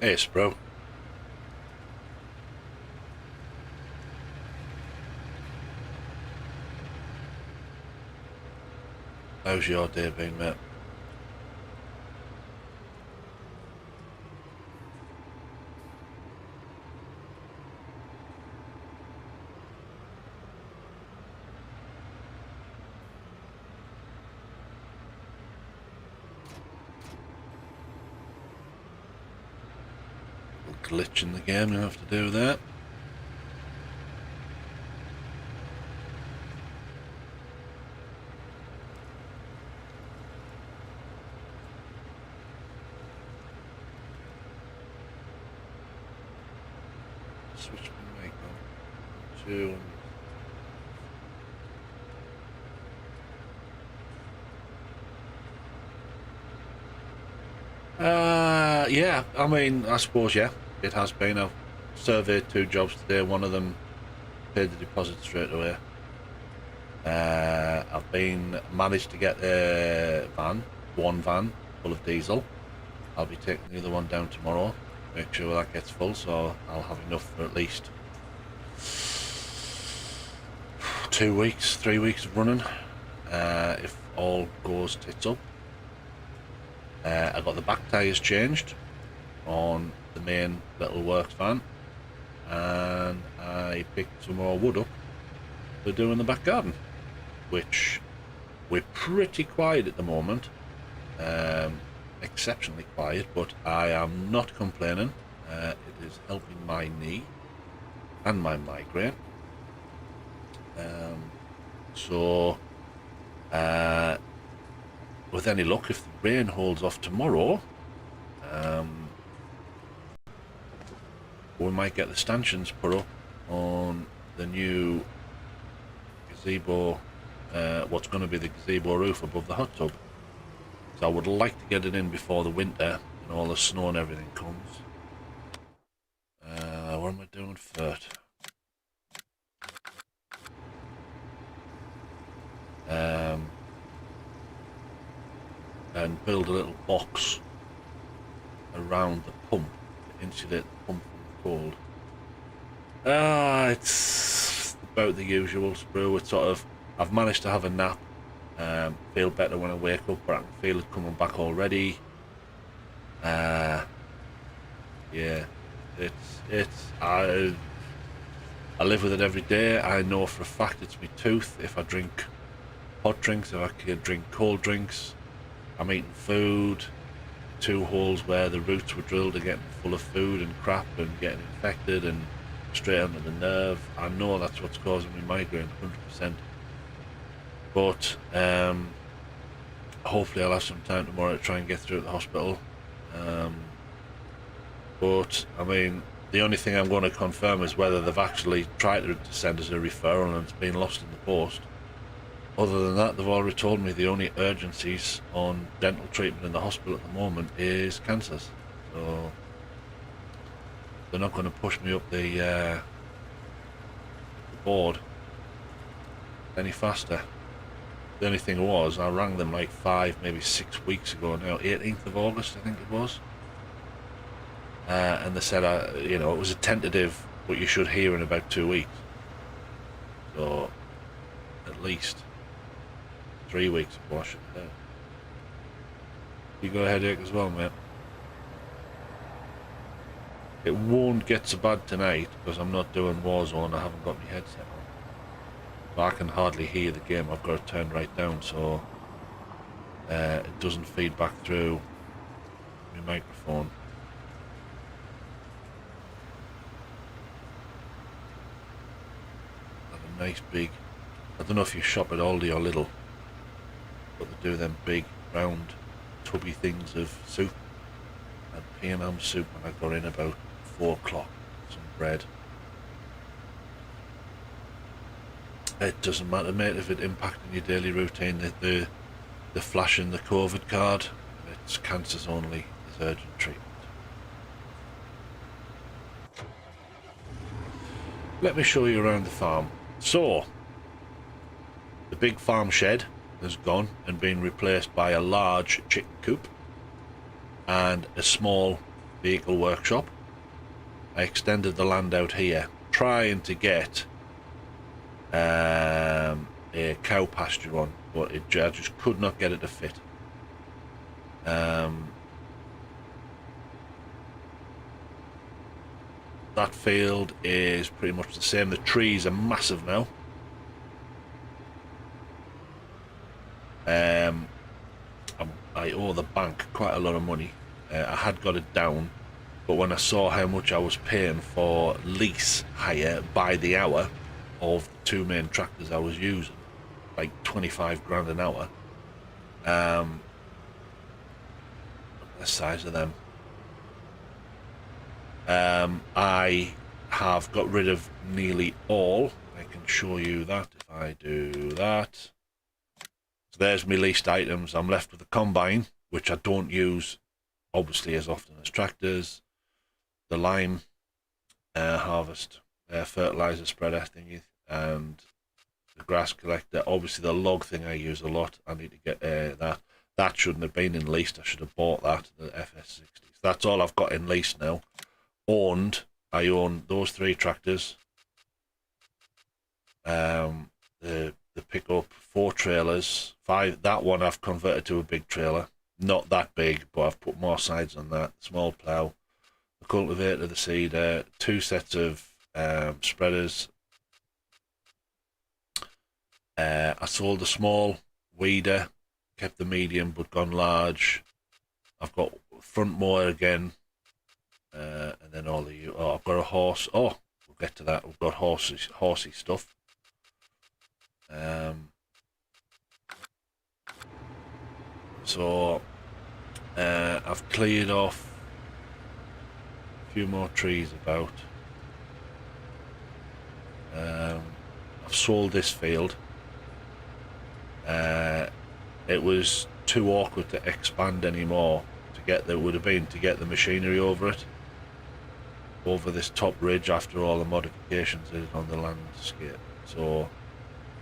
Yes, bro. How's your day been, mate? A glitch in the game, you have to do with that. Switch my mic on to. Yeah, I mean, I suppose, yeah, it has been. I've surveyed 2 jobs today. One of them paid the deposit straight away. I've managed to get a one van full of diesel. I'll be taking the other one down tomorrow, make sure that gets full, so I'll have enough for at least 2 weeks, 3 weeks of running, if all goes tits up. I got the back tyres changed on the main little works van, and I picked some more wood up to do in the back garden, which we're pretty quiet at the moment, exceptionally quiet, but I am not complaining. It is helping my knee and my migraine. So with any luck, if the rain holds off tomorrow, we might get the stanchions put up on the new gazebo, what's going to be the gazebo roof above the hot tub. So I would like to get it in before the winter and all the snow and everything comes. What am I doing first? And build a little box around the pump to insulate the pump from the cold. It's about the usual, Sprue. It's sort of, I've managed to have a nap, feel better when I wake up, but I can feel it coming back already. Yeah, I live with it every day. I know for a fact it's my tooth. If I drink hot drinks, if I can drink cold drinks, I'm eating food. 2 holes where the roots were drilled are getting full of food and crap and getting infected and straight under the nerve. I know that's what's causing me migraine, 100%. But hopefully I'll have some time tomorrow to try and get through at the hospital. But I mean, the only thing I'm going to confirm is whether they've actually tried to send us a referral and it's been lost in the post. Other than that, they've already told me the only urgencies on dental treatment in the hospital at the moment is cancers. So they're not going to push me up the board any faster. The only thing was, I rang them like 5, maybe 6 weeks ago now, 18th of August I think it was. And they said, you know, it was a tentative, but you should hear in about 2 weeks. So at least 3 weeks of wash it down. You got a headache as well, mate? It won't get so bad tonight because I'm not doing Warzone. I haven't got my headset on, so I can hardly hear the game. I've got it turned right down so it doesn't feed back through my microphone. Have a nice big, I don't know if you shop at Aldi or Lidl, but they do them big round tubby things of soup, and P&M soup, and I got in about 4 o'clock, some bread. It doesn't matter, mate, if it impacting your daily routine, the flashing the COVID card, it's cancers only, there's urgent treatment. Let me show you around the farm. So, the big farm shed has gone and been replaced by a large chicken coop and a small vehicle workshop. I extended the land out here, trying to get a cow pasture on, but I just could not get it to fit. That field is pretty much the same. The trees are massive now. I owe the bank quite a lot of money. I had got it down, but when I saw how much I was paying for lease hire by the hour of the two main tractors I was using, like 25 grand an hour, the size of them, I have got rid of nearly all. I can show you that if I do that. So there's my leased items. I'm left with the combine, which I don't use obviously as often as tractors, the lime harvest, fertilizer spreader thingy, and the grass collector. Obviously the log thing I use a lot. I need to get that. That shouldn't have been in leased. I should have bought that, the FS19. So that's all I've got in leased now. Owned, I own those 3 tractors, the pickup, 4 trailers, 5. That one I've converted to a big trailer. Not that big, but I've put more sides on that. Small plough, the cultivator, the seeder, 2 sets of spreaders. I sold the small weeder, kept the medium but gone large. I've got front mower again, and then all the. Oh, I've got a horse. Oh, we'll get to that. We've got horsey stuff. So I've cleared off a few more trees about. I've sold this field. It was too awkward to expand anymore to get the machinery over this top ridge after all the modifications did on the landscape. So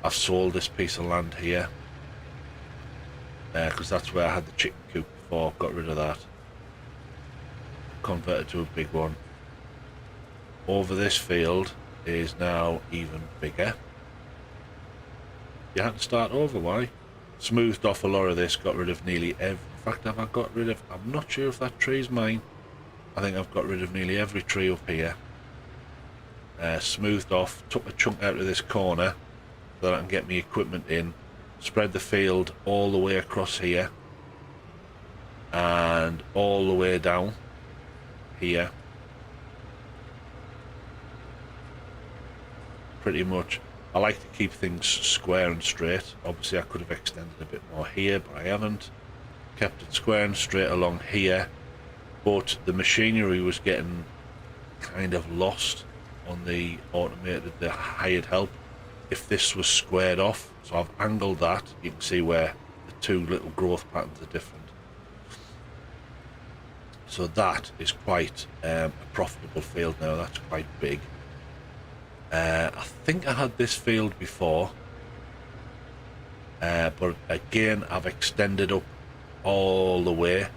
I've sold this piece of land here because that's where I had the chicken coop before. Got rid of that, converted to a big one. Over this field is now even bigger. You had to start over. Why? Smoothed off a lot of this, got rid of nearly every. In fact, have I got rid of? I'm not sure if that tree's mine. I think I've got rid of nearly every tree up here. Smoothed off, took a chunk out of this corner so that I can get my equipment in. Spread the field all the way across here and all the way down here. Pretty much. I like to keep things square and straight. Obviously I could have extended a bit more here, but I haven't. Kept it square and straight along here, but the machinery was getting kind of lost on the automated, the hired help. If this was squared off, so I've angled that, you can see where the 2 little growth patterns are different. So that is quite a profitable field now. That's quite big. I think I had this field before, but again I've extended up all the way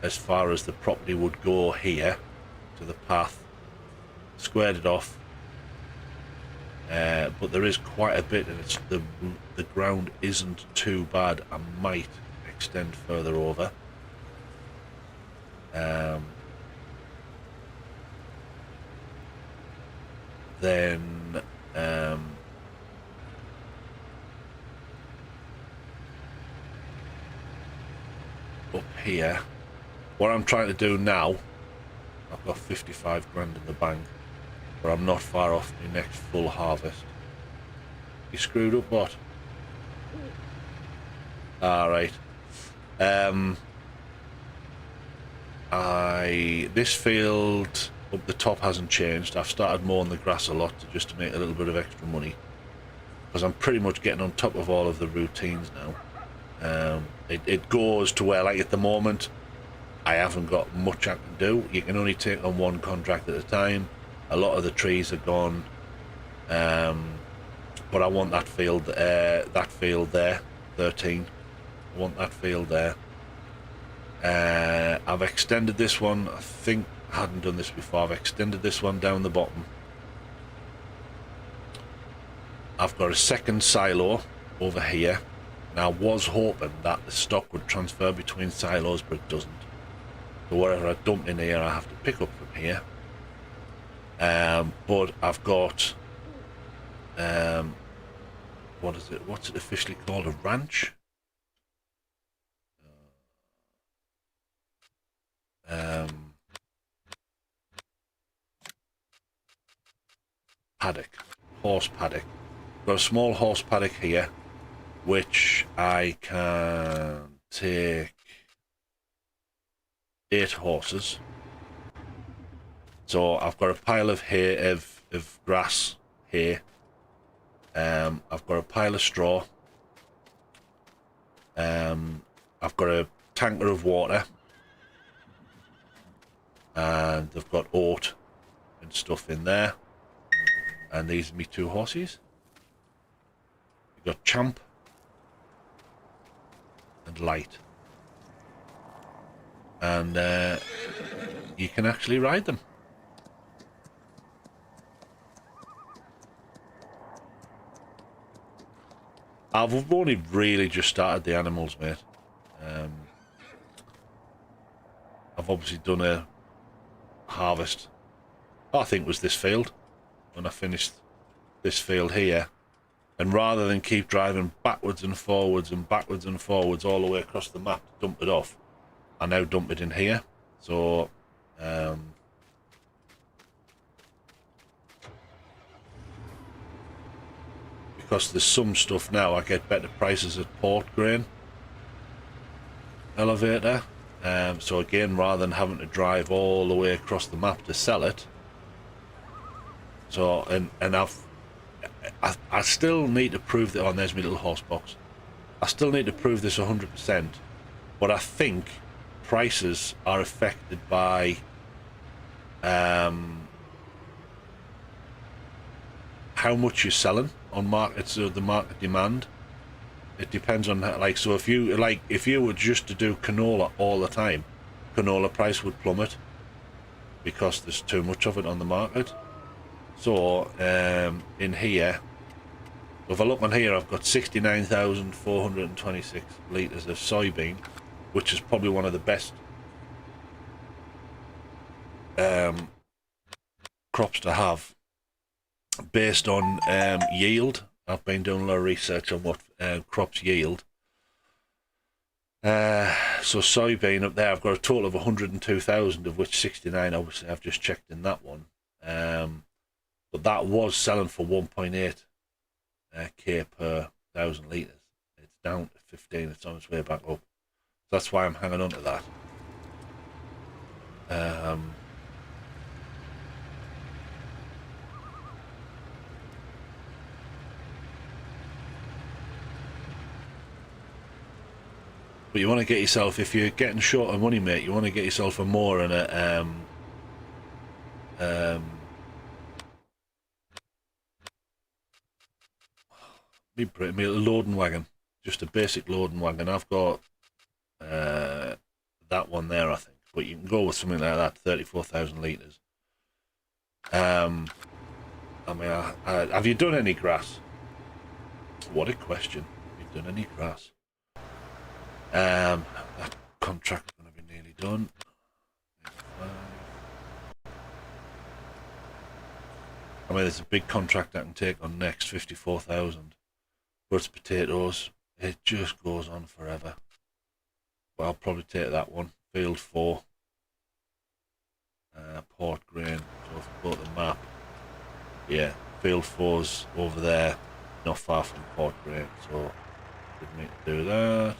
as far as the property would go here to the path, squared it off, but there is quite a bit, and it's the ground isn't too bad. I might extend further over. Then up here, what I'm trying to do now, I've got 55 grand in the bank, but I'm not far off my next full harvest. You screwed up what? Alright. This field up the top hasn't changed. I've started mowing the grass a lot just to make a little bit of extra money, because I'm pretty much getting on top of all of the routines now. It goes to where, like at the moment, I haven't got much I can do. You can only take on 1 contract at a time. A lot of the trees are gone, but I want that field there, 13. I want that field there. I've extended this one. I think I hadn't done this before. I've extended this one down the bottom. I've got a second silo over here. And I was hoping that the stock would transfer between silos, but it doesn't. So whatever I dump in here, I have to pick up from here. But I've got, what is it? What's it officially called? A ranch? Paddock, horse paddock. Got a small horse paddock here, which I can take 8 horses. So I've got a pile of hay, of grass here. I've got a pile of straw. I've got a tanker of water. And they've got oat and stuff in there. And these are my 2 horses. You've got Champ and Light. And you can actually ride them. I've only really just started the animals, mate. I've obviously done a harvest. I think it was this field when I finished this field here, and rather than keep driving backwards and forwards and backwards and forwards all the way across the map to dump it off, I now dump it in here. So because there's some stuff now I get better prices at Port Grain Elevator. So again, rather than having to drive all the way across the map to sell it, so and I still need to prove that. Oh, and there's my little horse box. I still need to prove this 100%, but I think prices are affected by how much you're selling on market. So the market demand. It depends on how, like, so if you were just to do canola all the time, canola price would plummet because there's too much of it on the market. So in here, if I look on here, I've got 69,426 litres of soybean, which is probably one of the best crops to have based on yield. I've been doing a lot of research on what crops yield. So soybean up there, I've got a total of 102,000, of which 69 obviously I've just checked in that one. But that was selling for 1.8 k per 1,000 litres. It's down to 15. It's on its way back up. So that's why I'm hanging on to that. But you want to get yourself, if you're getting short of money, mate, you want to get yourself a mower and a me a loading wagon, just a basic loading wagon. I've got that one there, I think, but you can go with something like that, 34,000 litres. I mean, have you done any grass? What a question. Have you done any grass? That contract's going to be nearly done. I mean, there's a big contract I can take on next, 54,000. But it's potatoes. It just goes on forever. But I'll probably take that one. Field 4. Port Grain. So if I go to the map, yeah, Field 4's over there, not far from Port Grain. So didn't need to do that.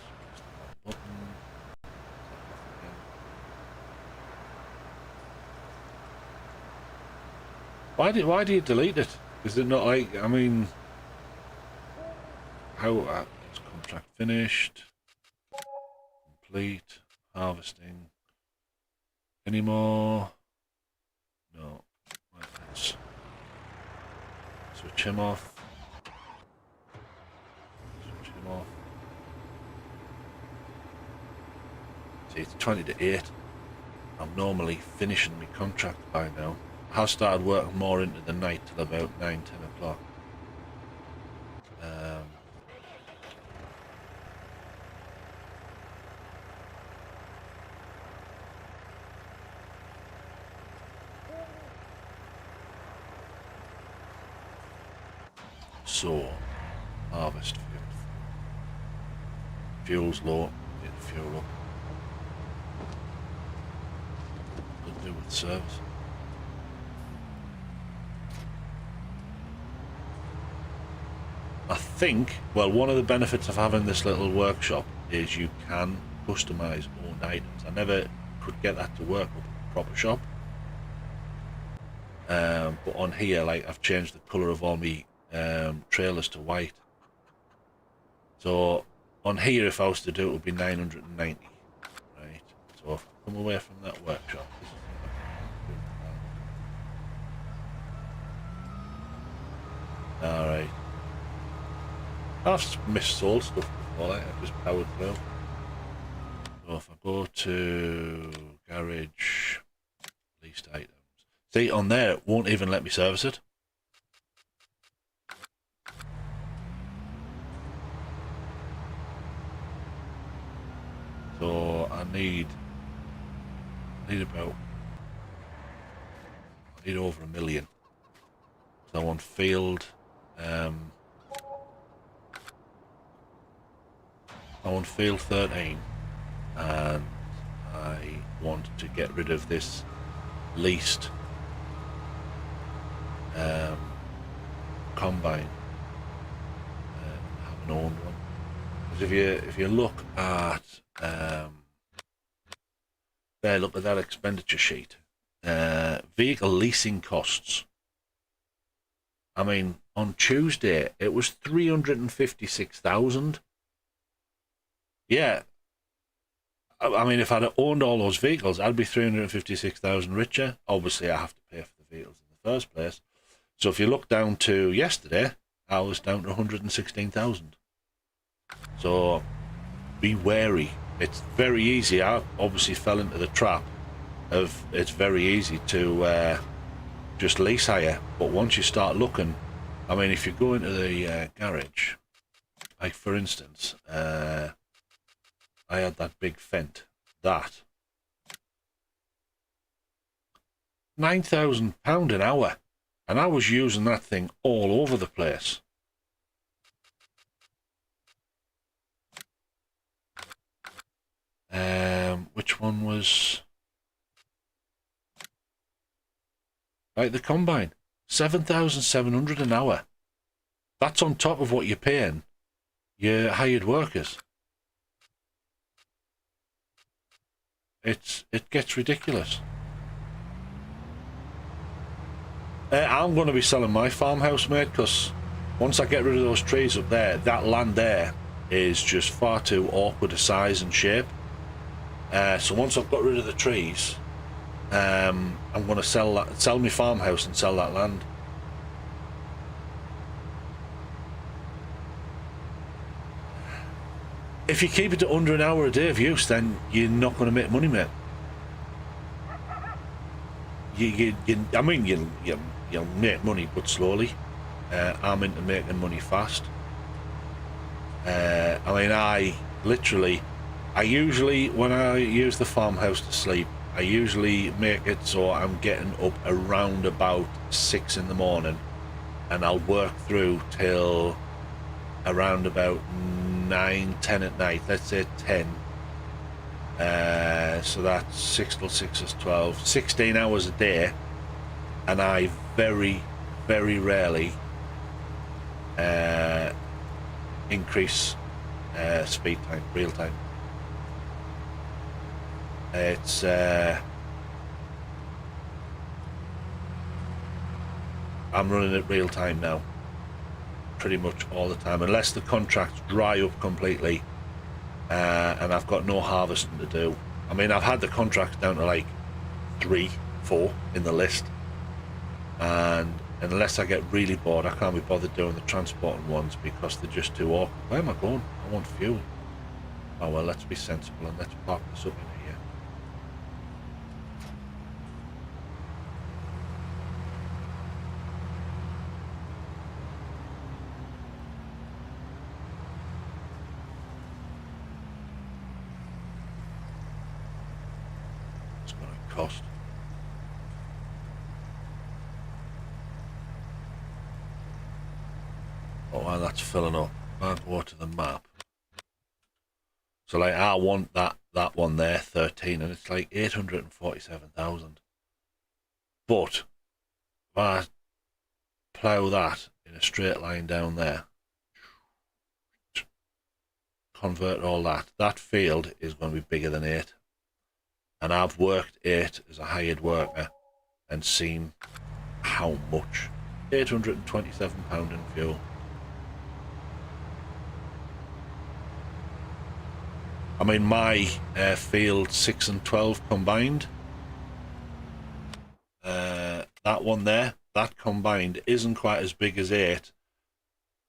Button. Why do you delete it? Is it not like, I mean, how is contract finished? Complete. Harvesting. Any more? No. Right, let's switch him off. Switch him off. See, it's 20 to 8. I'm normally finishing my contract by now. I have started working more into the night till about 9, 10 o'clock. So, harvest fuel. Fuel's low, get the fuel up. Could do with service. I think, well, one of the benefits of having this little workshop is you can customise own items. I never could get that to work with a proper shop. But on here, like, I've changed the colour of all my trailers to white. So on here, if I was to do it, would be 990, right? So if I come away from that workshop, this is what I can do. All right. I've missold stuff before, like, I've just powered through. So if I go to garage, leased items. See, on there, it won't even let me service it. So I need over 1 million. So on field, I want field 13, and I want to get rid of this leased combine and have an owned one. Because if you look at there, look at that expenditure sheet. Vehicle leasing costs. I mean, on Tuesday it was 356,000. Yeah. I mean, if I'd owned all those vehicles, I'd be 356,000 richer. Obviously, I have to pay for the vehicles in the first place. So if you look down to yesterday, I was down to 116,000. So be wary. It's very easy. I obviously fell into the trap of it's very easy to just lease hire. But once you start looking, I mean, if you go into the garage, like for instance, I had that big Fent, that £9,000 an hour, and I was using that thing all over the place. Which one was like the combine? 7,700 an hour. That's on top of what you're paying your hired workers. It gets ridiculous. I'm going to be selling my farmhouse, mate, because once I get rid of those trees up there, that land there is just far too awkward a size and shape. So once I've got rid of the trees, I'm going to sell my farmhouse and sell that land. If you keep it to under an hour a day of use, then you're not going to make money, mate. I mean, you'll make money, but slowly. I'm into making money fast. I mean, I usually, when I use the farmhouse to sleep, I usually make it so I'm getting up around about 6 in the morning, and I'll work through till around about 9, 10 at night. Let's say 10. So that's 6 till 6 is 12, 16 hours a day, and I very, very rarely increase speed time, real time. It's I'm running it real time now, pretty much all the time, unless the contracts dry up completely and I've got no harvesting to do. I mean, I've had the contracts down to like 3, 4 in the list, and unless I get really bored, I can't be bothered doing the transporting ones because they're just too awkward. Where am I going? I want fuel. Oh well, let's be sensible and let's park this up in here. cost. Oh, while that's filling up, I'll go to the map. So like I want that one there, 13, and it's like 847,000. But if I plough that in a straight line down there, convert all that, that field is going to be bigger than 8. And I've worked 8 as a hired worker and seen how much. £827 in fuel. I mean, my field 6 and 12 combined, that one there, that combined isn't quite as big as 8.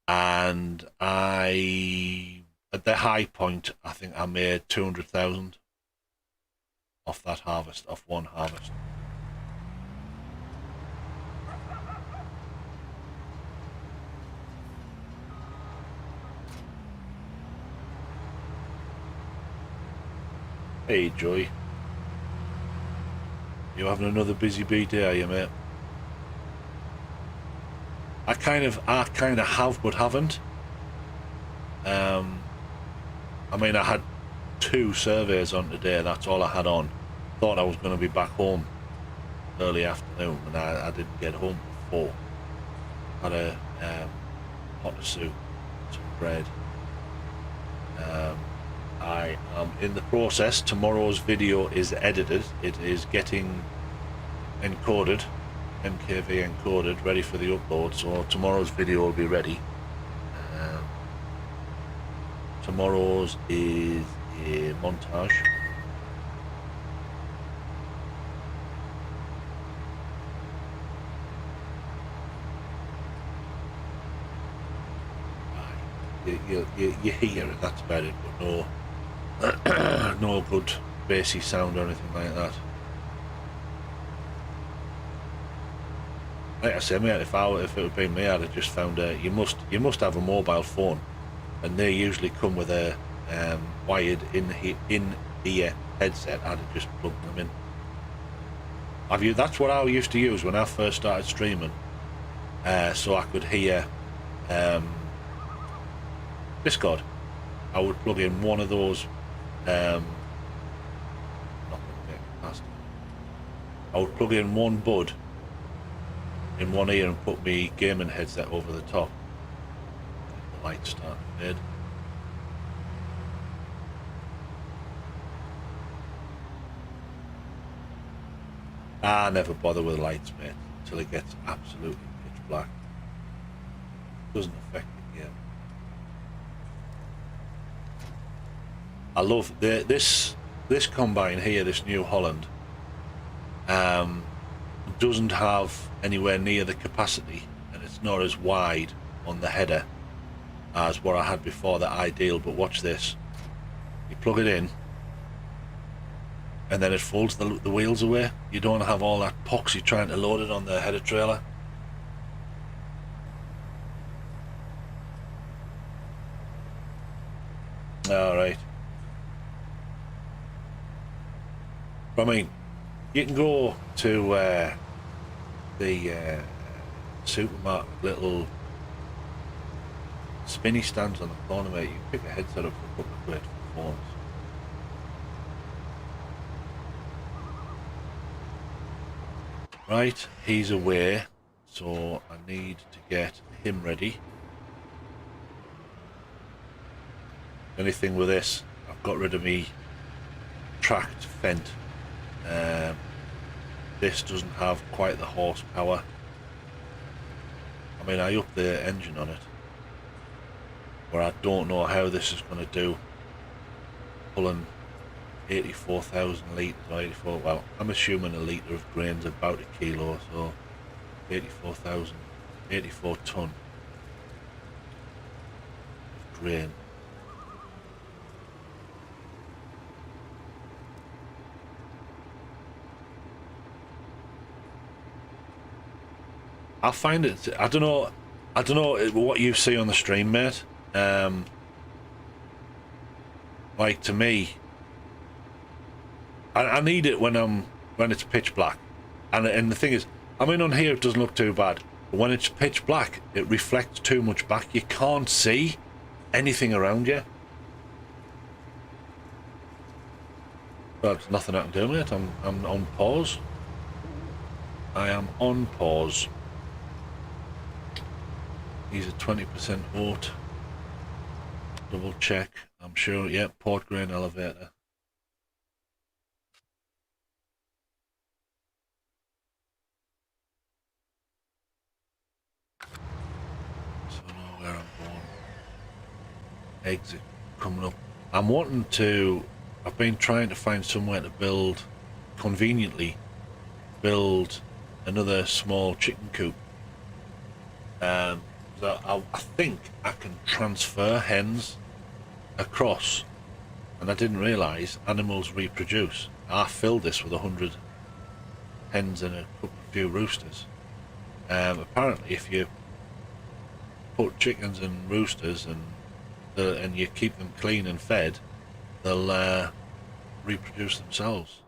And at the high point, I think I made 200,000 off that harvest, off one harvest. Hey, Joy. You having another busy bee day, are you, mate? I kind of have, but haven't. I mean, I had 2 surveys on today. That's all I had on. Thought I was going to be back home early afternoon, and I didn't get home before. Had a pot of soup, some bread. I am in the process. Tomorrow's video is edited. It is getting encoded, MKV encoded, ready for the upload. So tomorrow's video will be ready. Tomorrow's is a montage. You hear it, that's about it, but no no good bassy sound or anything like that. Like I say, mate, if it would be me, I'd have just found you must have a mobile phone, and they usually come with a wired in-ear headset. I'd have just plugged them in. That's what I used to use when I first started streaming, so I could hear Discord. I would plug in one of those. Not gonna make it past. I would plug in one bud in one ear and put me gaming headset over the top. The lights start to fade. I never bother with lights, mate, until it gets absolutely pitch black. Doesn't affect the game. I love this combine here, this New Holland. Doesn't have anywhere near the capacity, and it's not as wide on the header as what I had before, the Ideal. But watch this, you plug it in and then it folds the wheels away. You don't have all that poxy trying to load it on the header trailer. Alright, I mean, you can go to the supermarket, little spinny stands on the corner, mate. You can pick a headset up for a couple of quid for phones. Right, he's away, so I need to get him ready. Anything with this, I've got rid of me tracked Fendt. This doesn't have quite the horsepower. I mean, I upped the engine on it, but I don't know how this is going to do, pulling 84,000 litres or 84, well, I'm assuming a litre of grain's about a kilo, so 84,000, 84 tonne of grain. I find it, I don't know what you see on the stream, mate. Like, to me, I need it when I'm when it's pitch black. And the thing is, I mean, on here it doesn't look too bad, but when it's pitch black, it reflects too much back. You can't see anything around you. But there's nothing I can do, mate. I'm on pause. I am on pause. He's a 20% oat. Double check. I'm sure. Yeah, port grain elevator. So I know where I'm going. Exit coming up. I'm wanting to. I've been trying to find somewhere to build, conveniently, build another small chicken coop. So I think I can transfer hens across, and I didn't realise animals reproduce. I filled this with 100 hens and a few roosters. Apparently, if you put chickens and roosters and you keep them clean and fed, they'll reproduce themselves.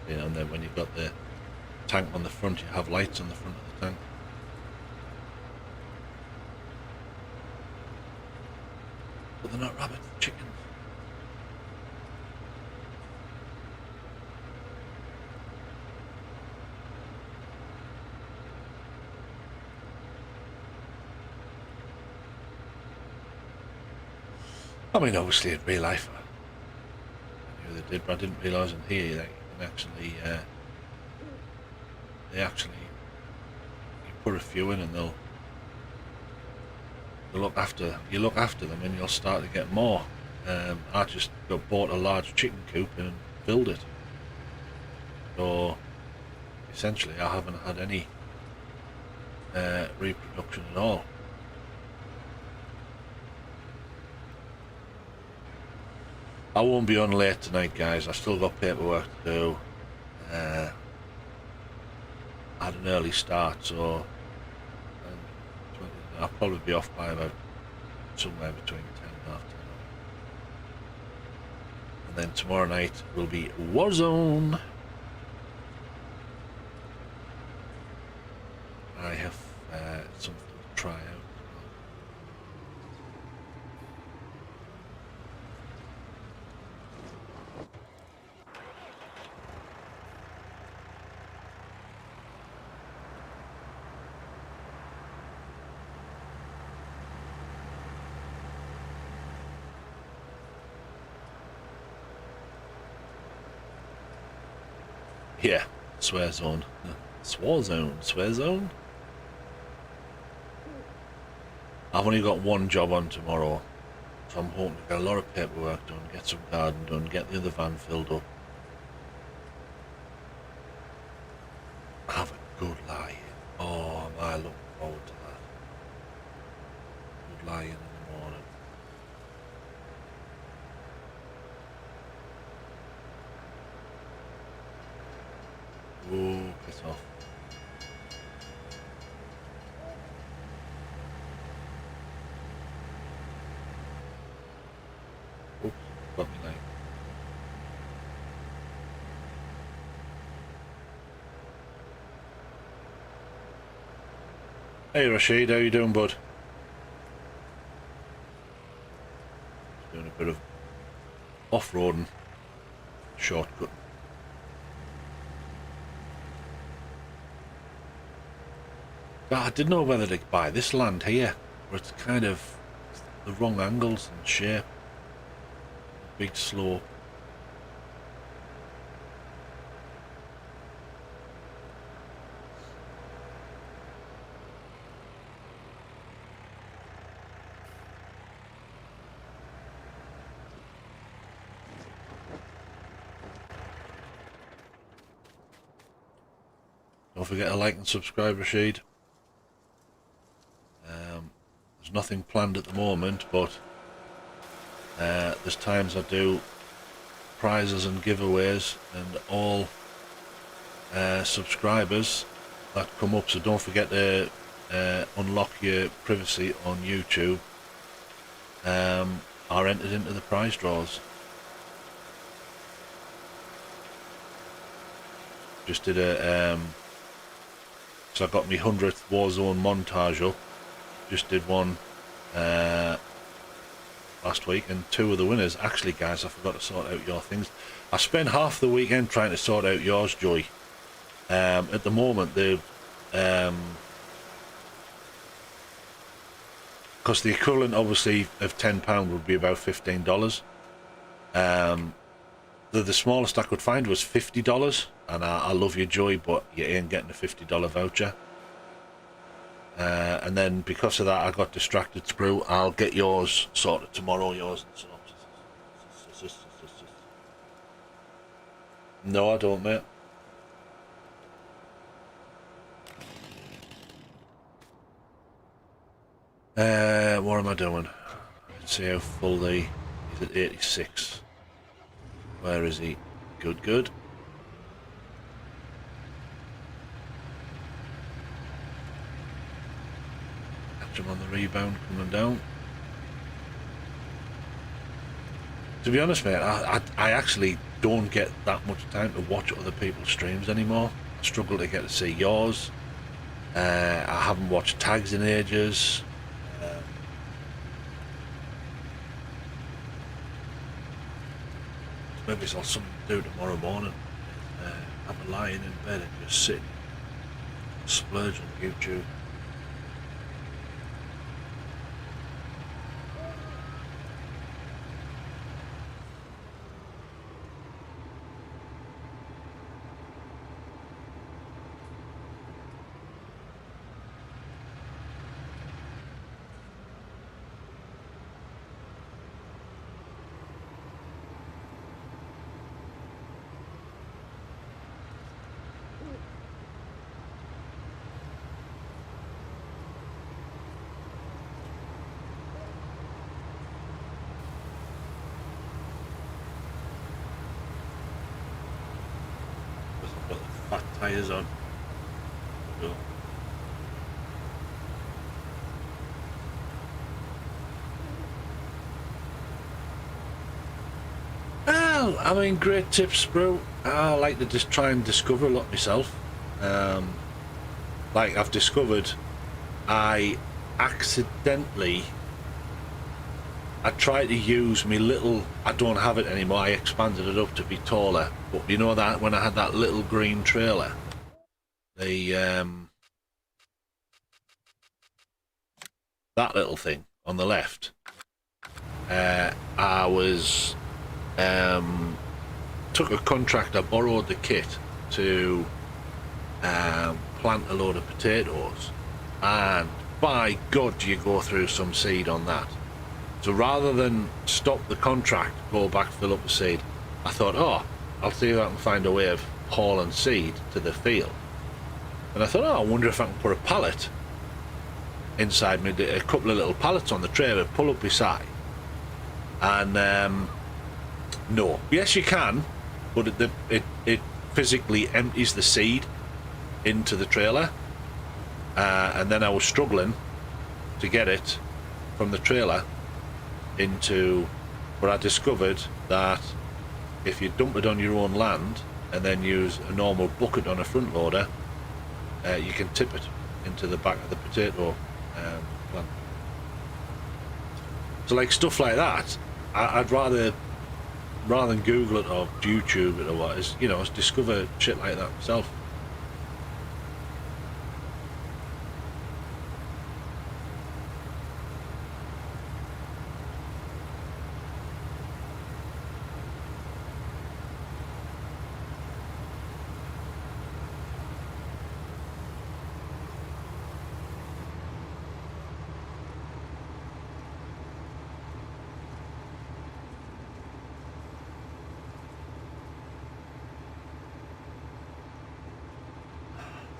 Yeah, and then when you've got the tank on the front, you have lights on the front of the tank. But they're not rabbits, they're chickens. I mean, obviously in real life, I knew they did, but I didn't realise in here that you can actually, you put a few in and they'll look after, you look after them and you'll start to get more. I just bought a large chicken coop and filled it. So essentially I haven't had any reproduction at all. I won't be on late tonight, guys. I still got paperwork to do. I had an early start, so I'll probably be off by about somewhere between 10 and half 10. And then tomorrow night will be Warzone. I have something to try out. Yeah, swear zone. Swear zone, swear zone. I've only got one job on tomorrow, so I'm hoping to get a lot of paperwork done, get some garden done, get the other van filled up. Have a good lie in. Oh, am I looking forward to that. Good lie in the morning. Oh, piss off. Oops, got me like. Hey Rashid, how you doing, bud? Doing a bit of off-roading, shortcut. I didn't know whether to buy this land here, where it's kind of the wrong angles and shape. Big slope. Don't forget to like and subscribe, Rashid. There's nothing planned at the moment, but there's times I do prizes and giveaways, and all subscribers that come up, so don't forget to unlock your privacy on YouTube, are entered into the prize draws. Just did a so I got my 100th Warzone montage up. Just did one last week, and 2 of the winners. Actually, guys, I forgot to sort out your things. I spent half the weekend trying to sort out yours, Joy. At the moment, the because the equivalent, obviously, of £10 would be about $15. The smallest I could find was $50, and I love you, Joy, but you ain't getting a $50 voucher. And then because of that, I got distracted. Sprue, I'll get yours sorted tomorrow. Yours and synopsis. No, I don't, mate. What am I doing? Let's see how full he's at 86. Where is he? Good. Catch him on the rebound coming down. To be honest, mate, I actually don't get that much time to watch other people's streams anymore. I struggle to get to see yours. I haven't watched tags in ages. Maybe it's all something to do tomorrow morning. I'm lying in bed and just sitting, splurge on YouTube. Fat tyres on. Cool. Well, I mean, great tips, bro. I like to just try and discover a lot myself. Like I've discovered, I tried to use my little, I don't have it anymore, I expanded it up to be taller, but you know that when I had that little green trailer, that little thing on the left, I was took a contract, I borrowed the kit to plant a load of potatoes, and by God do you go through some seed on that. So rather than stop the contract, go back, fill up the seed, I thought, oh, I'll see if I can find a way of hauling seed to the field. And I thought, oh, I wonder if I can put a pallet inside me, a couple of little pallets on the trailer, pull up beside. And no, yes you can, but it physically empties the seed into the trailer. And then I was struggling to get it from the trailer into, but I discovered that if you dump it on your own land and then use a normal bucket on a front loader, you can tip it into the back of the potato plant. So like stuff like that, I'd rather than Google it or YouTube it or what, is, you know, discover shit like that myself.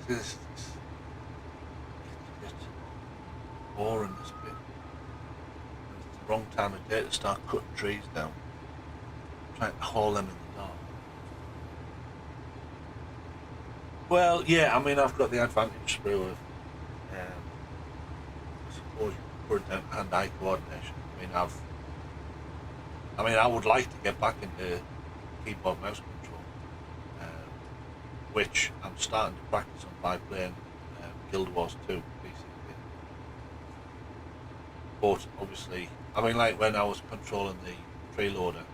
It's boring, this bit. wrong time of day to start cutting trees down, trying to haul them in the dark. Well, yeah, I mean, I've got the advantage through of, I suppose you could put it down to hand-eye coordination. I mean, I would like to get back into keyboard mouse control, which I'm starting to practice on by playing Guild Wars 2 PC. But obviously, I mean, like when I was controlling the freeloader, and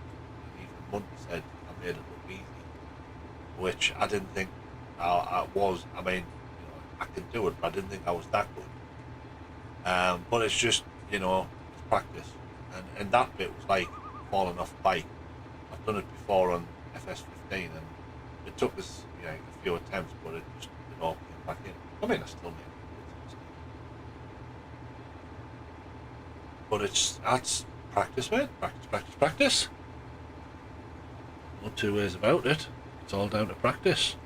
even Monty said I made it look easy, which I didn't think I was. I mean, I could do it, but I didn't think I was that good. But it's just, it's practice, and that bit was like falling off a bike. I've done it before on FS19, and it took us a few attempts, but it all came back in. I mean, I still made it, but that's practice, mate. Practice. No two ways about it. It's all down to practice.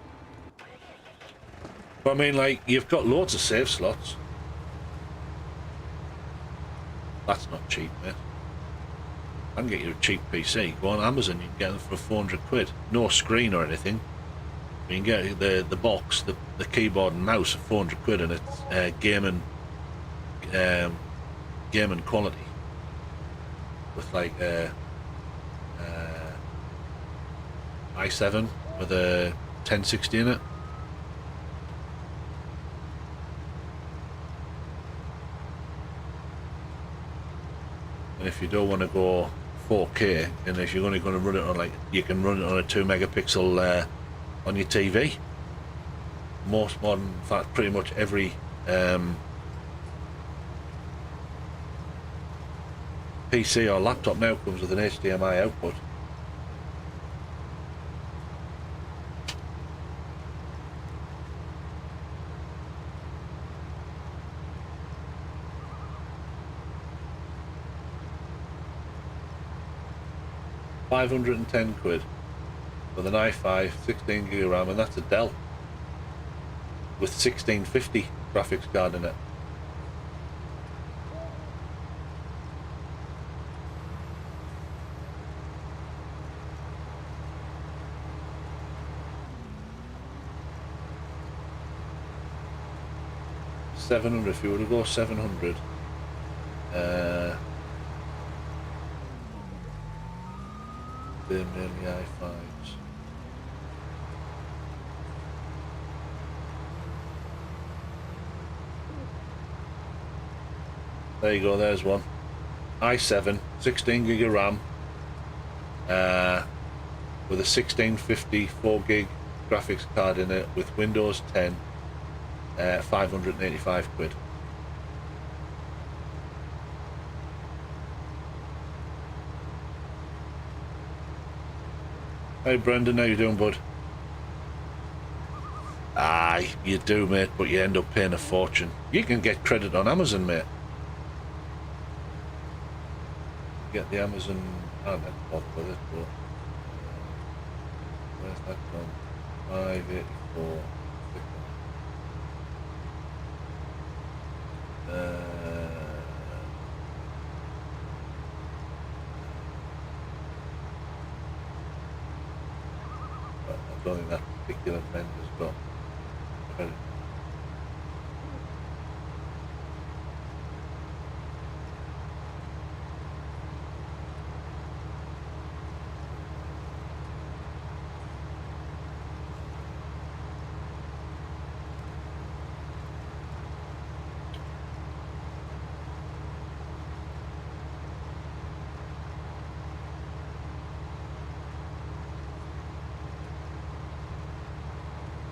But I mean, like, you've got loads of save slots. That's not cheap, mate. I can get you a cheap PC. Go on Amazon, you can get them for 400 quid. No screen or anything. You can get the box, the keyboard and mouse for 400 quid, and it's gaming quality. With like i7 with a 1060 in it. And if you don't want to go 4K, and if you're only going to run it on, like, you can run it on a 2 megapixel on your TV. Most modern, in fact, pretty much every PC or laptop now comes with an HDMI output. £510 with an i5, 16 gig of RAM, and that's a Dell with 1650 graphics card in it. $700 if you were to go 700. They're mainly i5s. There you go, there's one. i7, 16 gig of RAM, with a 1650 4 gig graphics card in it, with Windows 10, £585. Hey Brendan, how you doing, bud? Aye, you do, mate, but you end up paying a fortune. You can get credit on Amazon, mate. Get the Amazon, I don't know with it, but where's that gone? 584. I don't think that particular vendor's got credit.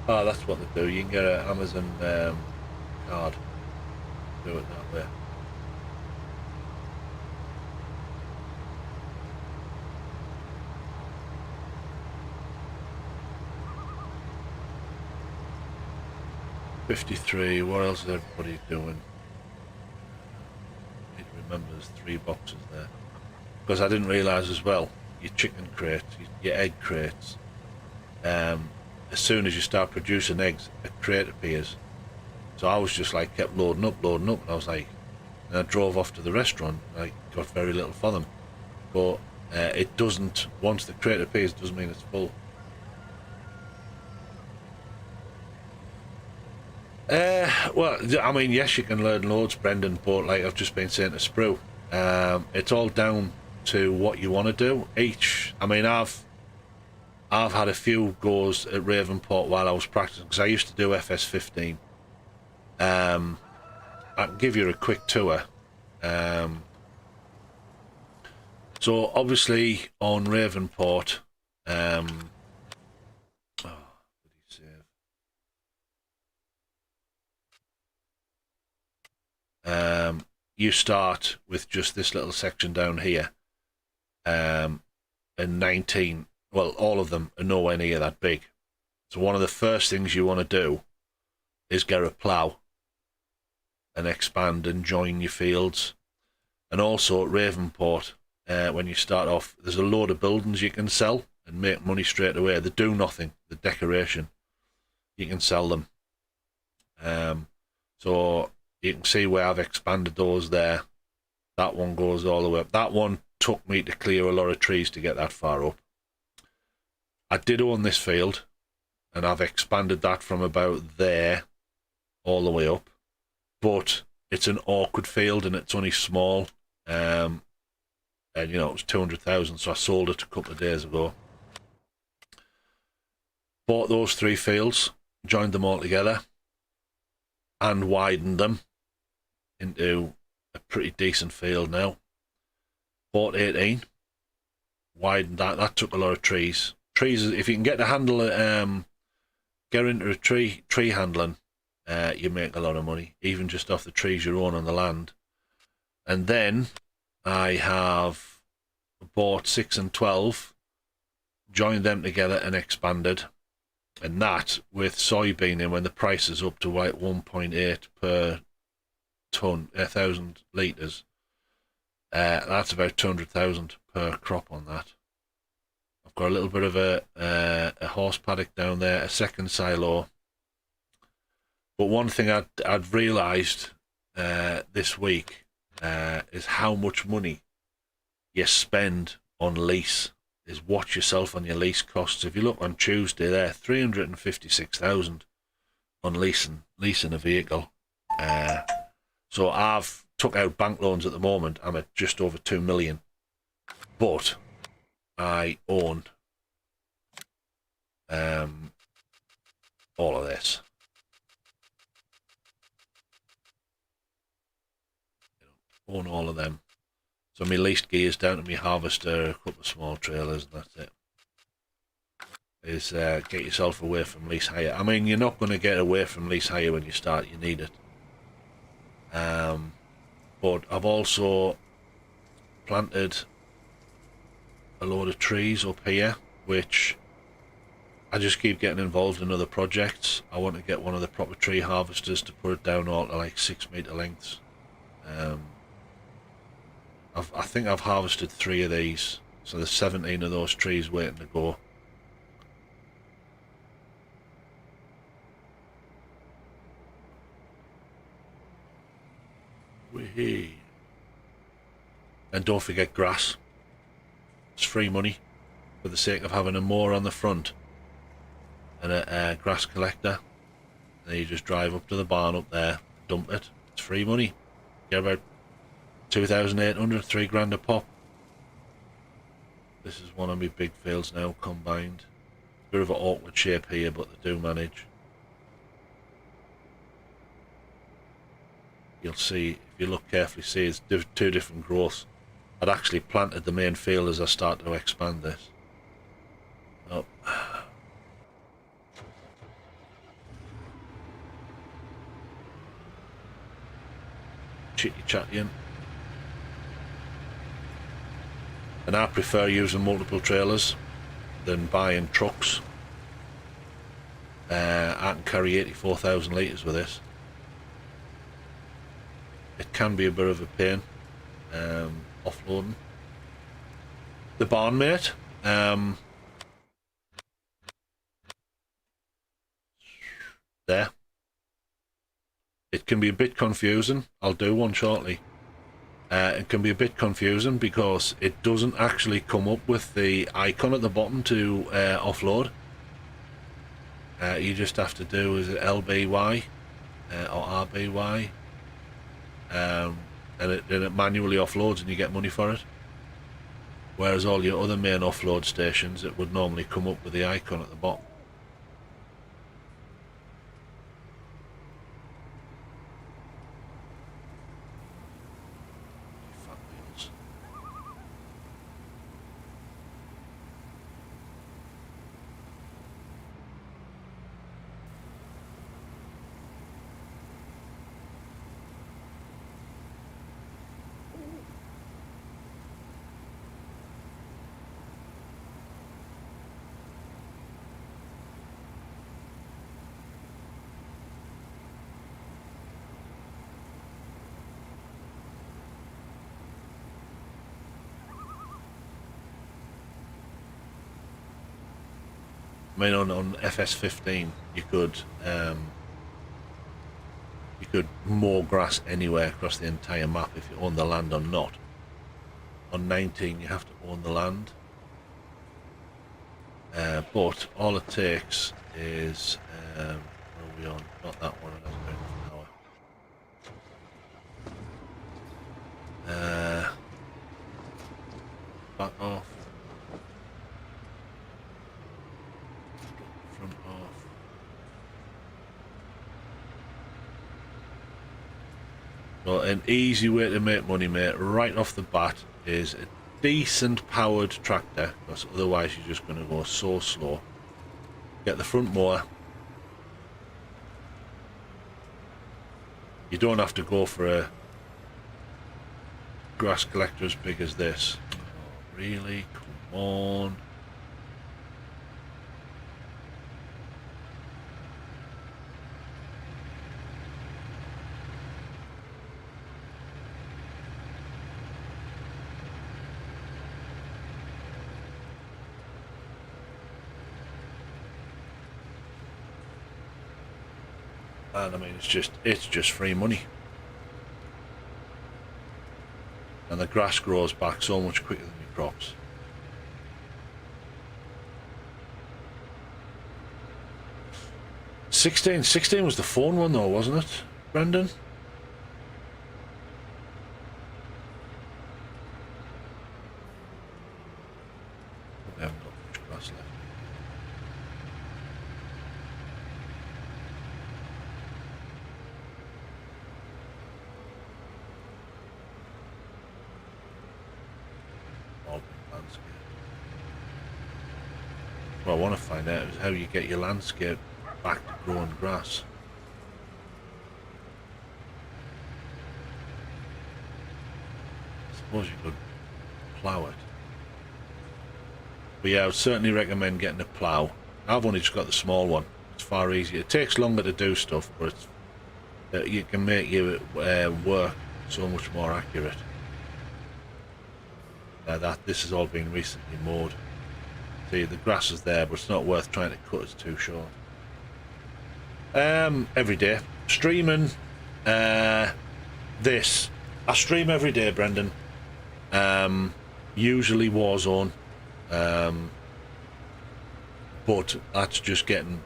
Oh, that's what they do. You can get an Amazon card. Do it that way. $53. What else is everybody doing? I need to remember there's 3 boxes there. Because I didn't realise as well, your chicken crates, your egg crates, as soon as you start producing eggs, a crate appears. So I was just like kept loading up, and I was like, and I drove off to the restaurant. I got very little for them, but it doesn't, once the crate appears, it doesn't mean it's full. Well, I mean, yes, you can learn loads, Brendan, but like I've just been saying to Sprue, it's all down to what you want to do. I mean, I've had a few goes at RavenPort while I was practicing, because I used to do FS19. I can give you a quick tour. So obviously on RavenPort, you start with just this little section down here, and 19, well, all of them are nowhere near that big. So one of the first things you want to do is get a plough and expand and join your fields. And also at RavenPort, when you start off, there's a load of buildings you can sell and make money straight away. They do nothing, the decoration, you can sell them. So you can see where I've expanded those there. That one goes all the way up. That one took me to clear a lot of trees to get that far up. I did own this field, and I've expanded that from about there all the way up. But it's an awkward field, and it's only small. And you know, it was 200,000, so I sold it a couple of days ago. Bought those 3 fields, joined them all together, and widened them into a pretty decent field now. Bought 18, widened that. That took a lot of trees. Trees, if you can get to handle it, get into a tree handling, you make a lot of money, even just off the trees you own on the land. And then I have bought 6 and 12, joined them together and expanded. And that, with soybean in, when the price is up to like 1.8 per ton, 1,000 litres, that's about 200,000 per crop on that. I've got a little bit of a horse paddock down there, a second silo. But one thing I'd realised this week is how much money you spend on lease. Is watch yourself on your lease costs. If you look on Tuesday there, 356,000 on leasing a vehicle. So I've took out bank loans at the moment. I'm at just over 2 million, but I own all of this. Own all of them. So my leased gear's down to my harvester, a couple of small trailers, and that's it. Is get yourself away from lease hire. I mean, you're not going to get away from lease hire when you start. You need it. But I've also planted a load of trees up here, which I just keep getting involved in other projects. I want to get one of the proper tree harvesters to put it down all to like 6 meter lengths. I think I've harvested 3 of these, so there's 17 of those trees waiting to go. Wee. And don't forget grass. It's free money for the sake of having a mower on the front and a grass collector. And then you just drive up to the barn up there, dump it. It's free money. Get about 2,800, 3 grand a pop. This is one of my big fields now, combined. Bit of an awkward shape here, but they do manage. You'll see, if you look carefully, see it's 2 different growths. I'd actually planted the main field as I start to expand this. Oh. Chitty-chatting. And I prefer using multiple trailers than buying trucks. I can carry 84,000 litres with this. It can be a bit of a pain, offloading. The barn mate, there. It can be a bit confusing. I'll do one shortly. It can be a bit confusing because it doesn't actually come up with the icon at the bottom to offload. You just have to do is LBY or RBY, and it manually offloads and you get money for it. Whereas all your other main offload stations, it would normally come up with the icon at the bottom. I mean, on FS19, you could mow grass anywhere across the entire map if you own the land or not. On 19, you have to own the land. But all it takes is, where are we on? Not that one, it hasn't been an hour. Back off. Front off. Well, an easy way to make money, mate, right off the bat is a decent powered tractor, because otherwise you're just going to go so slow. Get the front mower. You don't have to go for a grass collector as big as this. Oh, really? Come on. And I mean, it's just free money. And the grass grows back so much quicker than your crops. Sixteen was the phone one though, wasn't it, Brendan? We haven't got much grass left. What I want to find out is how you get your landscape back to growing grass. I suppose you could plough it. But yeah, I would certainly recommend getting a plough. I've only just got the small one. It's far easier. It takes longer to do stuff, but it's, you can make your work so much more accurate. This has all been recently mowed. See, the grass is there, but it's not worth trying to cut it too short. Every day. Streaming this. I stream every day, Brendan. Usually Warzone. But that's just getting...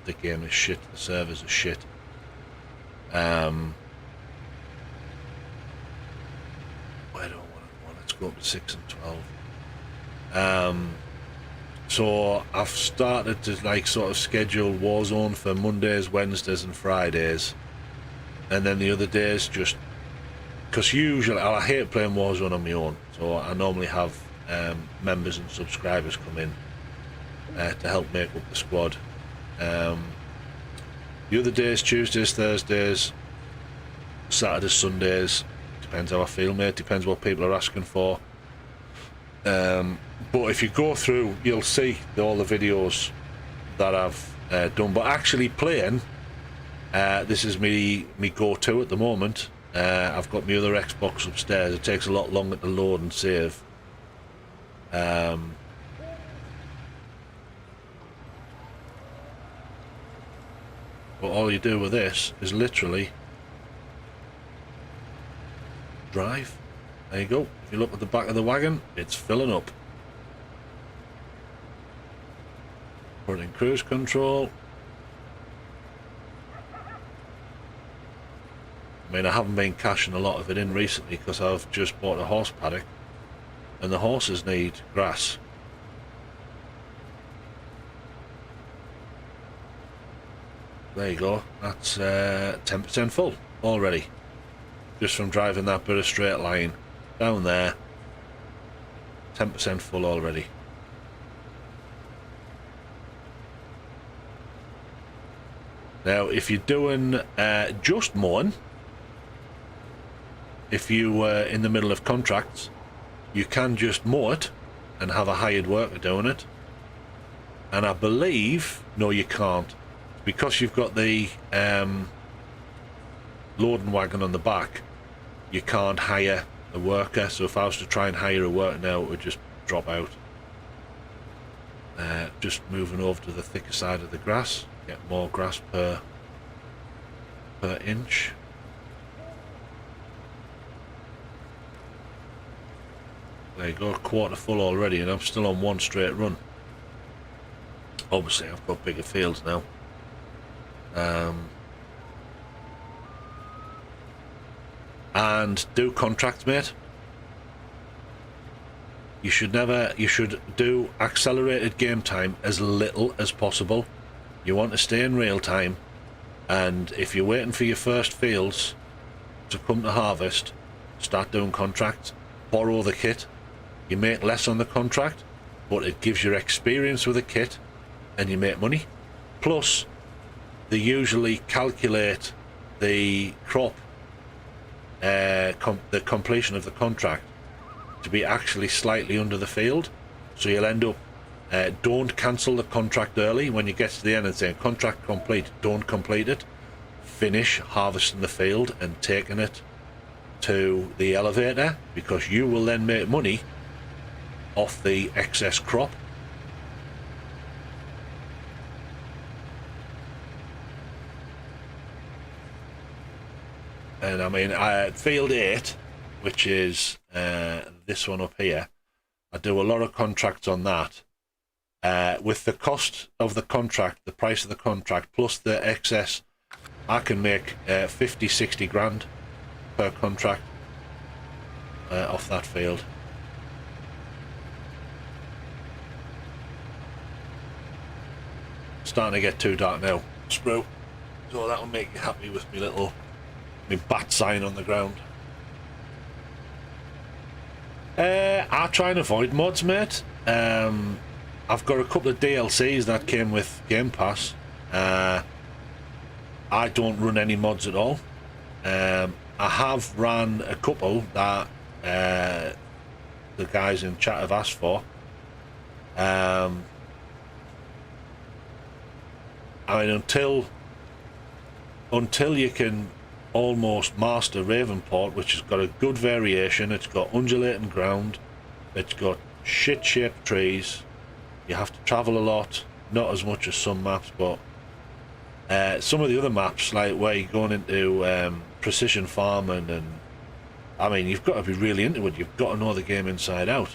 the game is shit. The servers are shit. Where do I want to go? Let's go up to 6 and 12. So I've started to like sort of schedule Warzone for Mondays, Wednesdays and Fridays, and then the other days just because usually I hate playing Warzone on my own, so I normally have members and subscribers come in to help make up the squad. The other days, Tuesdays, Thursdays, Saturdays, Sundays, depends how I feel, mate, depends what people are asking for. But if you go through, you'll see all the videos that I've done. But actually playing, this is me go-to at the moment. I've got my other Xbox upstairs. It takes a lot longer to load and save. But all you do with this is literally drive. There you go. If you look at the back of the wagon, it's filling up. Put in cruise control. I mean, I haven't been cashing a lot of it in recently because I've just bought a horse paddock and the horses need grass. There you go. That's 10% full already. Just from driving that bit of straight line down there. 10% full already. Now, if you're doing just mowing, if you were in the middle of contracts, you can just mow it and have a hired worker doing it. And I believe, no, you can't. Because you've got the loading wagon on the back, you can't hire a worker. So if I was to try and hire a worker now, it would just drop out. Just moving over to the thicker side of the grass, get more grass per inch. There you go, a quarter full already, and I'm still on one straight run. Obviously I've got bigger fields now. And do contracts, mate. You should do accelerated game time as little as possible. You want to stay in real time, and if you're waiting for your first fields to come to harvest, start doing contracts. Borrow the kit. You make less on the contract, but it gives you experience with the kit and you make money. Plus, they usually calculate the crop, the completion of the contract to be actually slightly under the field. So you'll end up, don't cancel the contract early when you get to the end and say contract complete. Don't complete it. Finish harvesting the field and taking it to the elevator, because you will then make money off the excess crop. And I mean, field 8, which is this one up here, I do a lot of contracts on that. With the cost of the contract, the price of the contract, plus the excess, I can make 50, 60 grand per contract off that field. Starting to get too dark now, Sprue, so that'll make you happy with me bat sign on the ground. I try and avoid mods, mate. I've got a couple of DLCs that came with Game Pass. I don't run any mods at all. I have ran a couple that the guys in chat have asked for. I mean, until you can almost master RavenPort, which has got a good variation, it's got undulating ground, it's got shit-shaped trees, you have to travel a lot, not as much as some maps, but some of the other maps, like where you're going into precision farming, and I mean, you've got to be really into it, you've got to know the game inside out.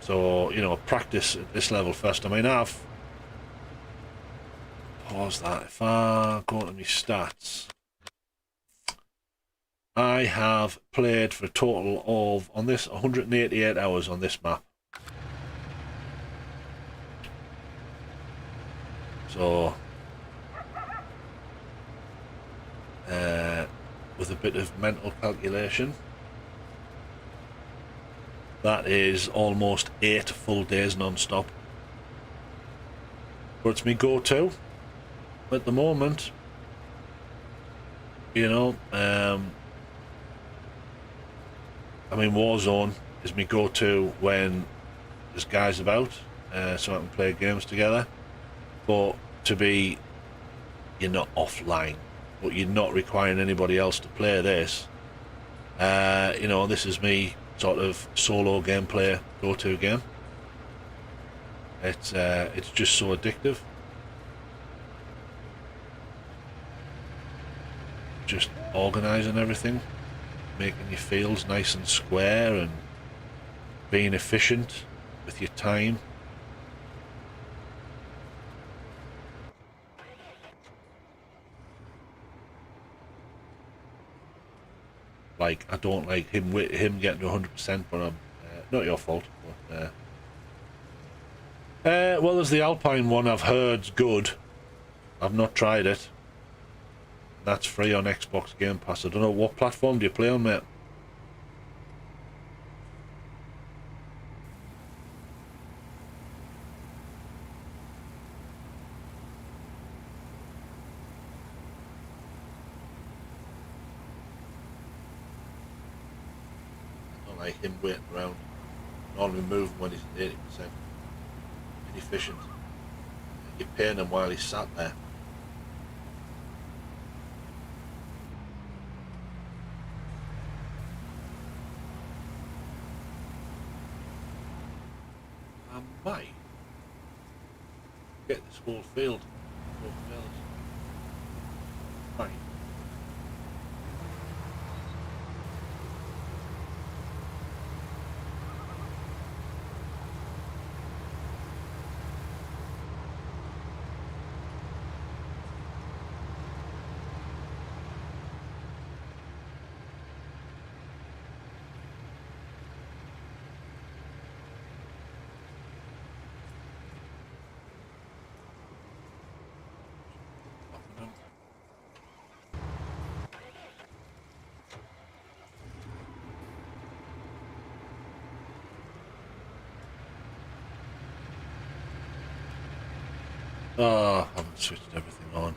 So, you know, practice at this level first. I mean, pause that. If I go to my stats, I have played for a total of, on this, 188 hours on this map. So, with a bit of mental calculation, that is almost 8 full days non-stop. But it's my go-to at the moment, you know. I mean, Warzone is my go-to when there's guys about, so I can play games together. But to be, you're not offline, but you're not requiring anybody else to play this. You know, this is me sort of solo gameplay go-to game. It's just so addictive. just organising everything, making your fields nice and square and being efficient with your time. Like, I don't like him getting to 100%, but I'm not your fault. But well, there's the Alpine one I've heard's good. I've not tried it. That's free on Xbox Game Pass. I don't know, what platform do you play on, mate? I don't like him waiting around. Normally move him when he's at 80%. Inefficient. You're paying him while he's sat there. I might get this whole field. Fine. Oh, I haven't switched everything on.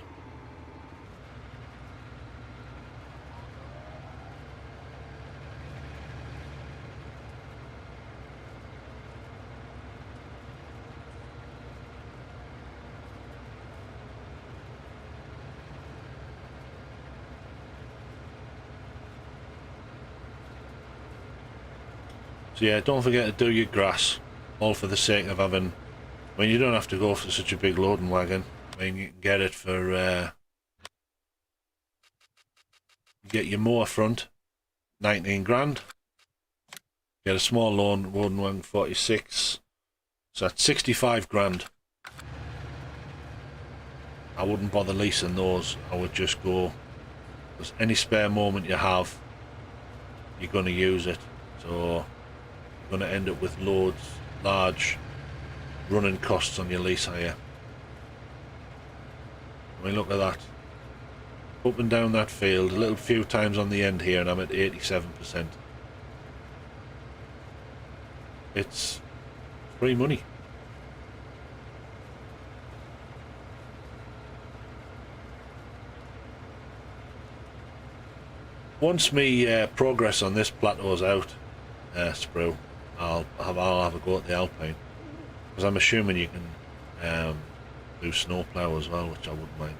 So yeah, don't forget to do your grass, all for the sake of having, I mean, you don't have to go for such a big loading wagon. I mean, you can get it for, get your mower front, 19 grand. Get a small loading wagon, 46. So that's 65 grand. I wouldn't bother leasing those. I would just go, because any spare moment you have, you're going to use it. So you're going to end up with large running costs on your lease hire. I mean, look at that. Up and down that field, a little few times on the end here, and I'm at 87%. It's free money. Once me progress on this plateau's out, Sprue, I'll have a go at the Alpine, because I'm assuming you can do snowplow as well, which I wouldn't mind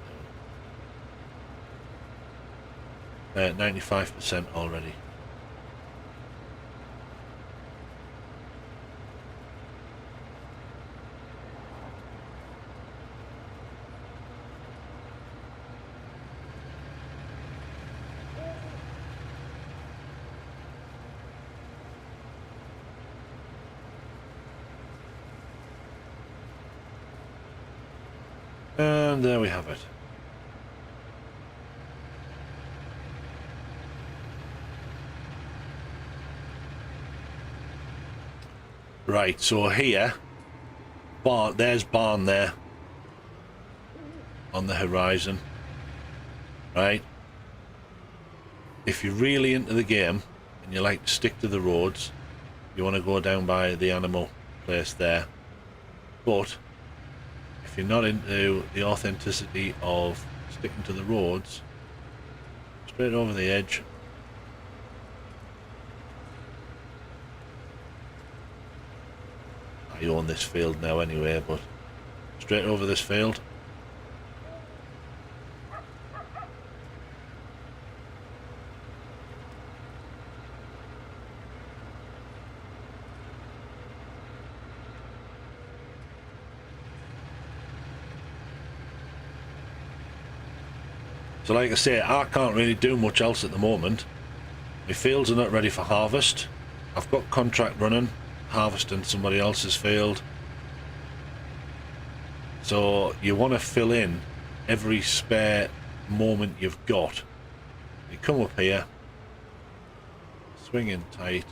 doing. 95% already. And there we have it. Right, so here, there's barn there on the horizon. Right? If you're really into the game and you like to stick to the roads, you want to go down by the animal place there. But if you're not into the authenticity of sticking to the roads, straight over the edge. I own this field now anyway, but straight over this field. So like I say, I can't really do much else at the moment. My fields are not ready for harvest. I've got contract running, harvesting somebody else's field. So you want to fill in every spare moment you've got. You come up here, swing in tight.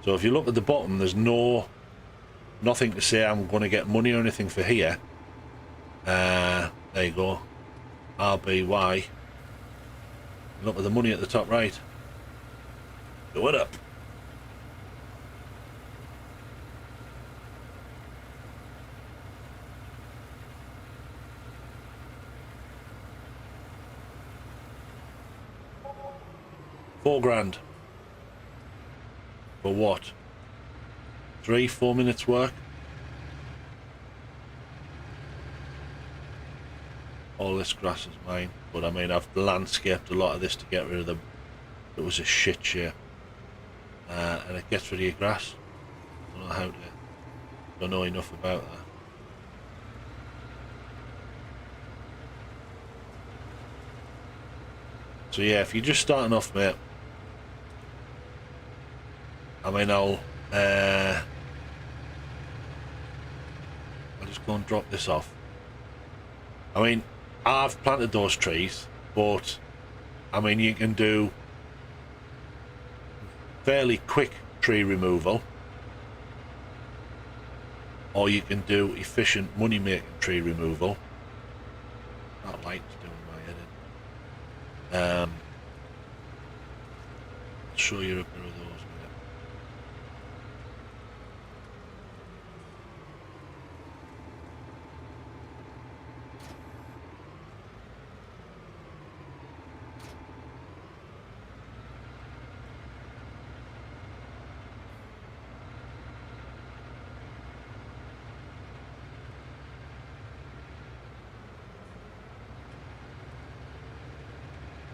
So if you look at the bottom, there's nothing to say I'm going to get money or anything for here. There you go, RBY. Look at the money at the top right. Go it up. £4 for what? 3-4 minutes work? All this grass is mine, but I mean I've landscaped a lot of this to get rid of them. It was a shit share, and it gets rid of your grass. I don't know how to. Don't know enough about that. So yeah, if you're just starting off, mate, I mean I'll just go and drop this off. I mean, I've planted those trees, but I mean you can do fairly quick tree removal, or you can do efficient money making tree removal. That light's doing my head in. I'll show you a bit of those.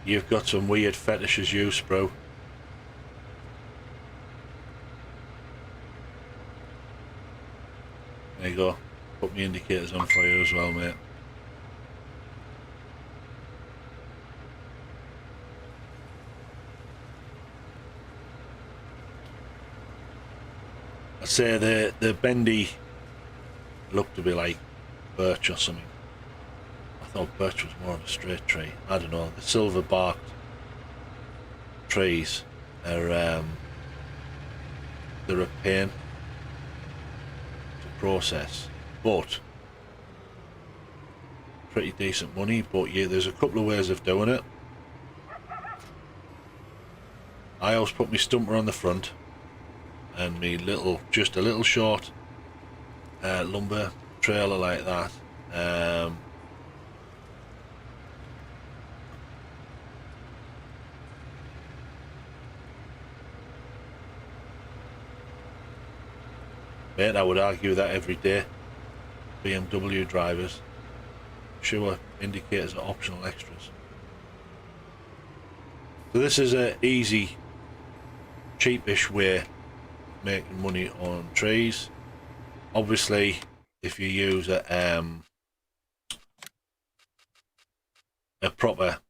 You've got some weird fetishes, you, Spro. There you go. Put my indicators on for you as well, mate. I'd say the bendy looked to be like birch or something. I thought birch was more of a straight tree. I don't know. The silver barked trees are they're a pain to process, but pretty decent money. But yeah, there's a couple of ways of doing it. I always put my stumper on the front and me just a little short lumber trailer like that. Mate, I would argue that every day. BMW drivers, sure, indicators are optional extras. So this is a easy, cheapish way of making money on trees. Obviously, if you use a proper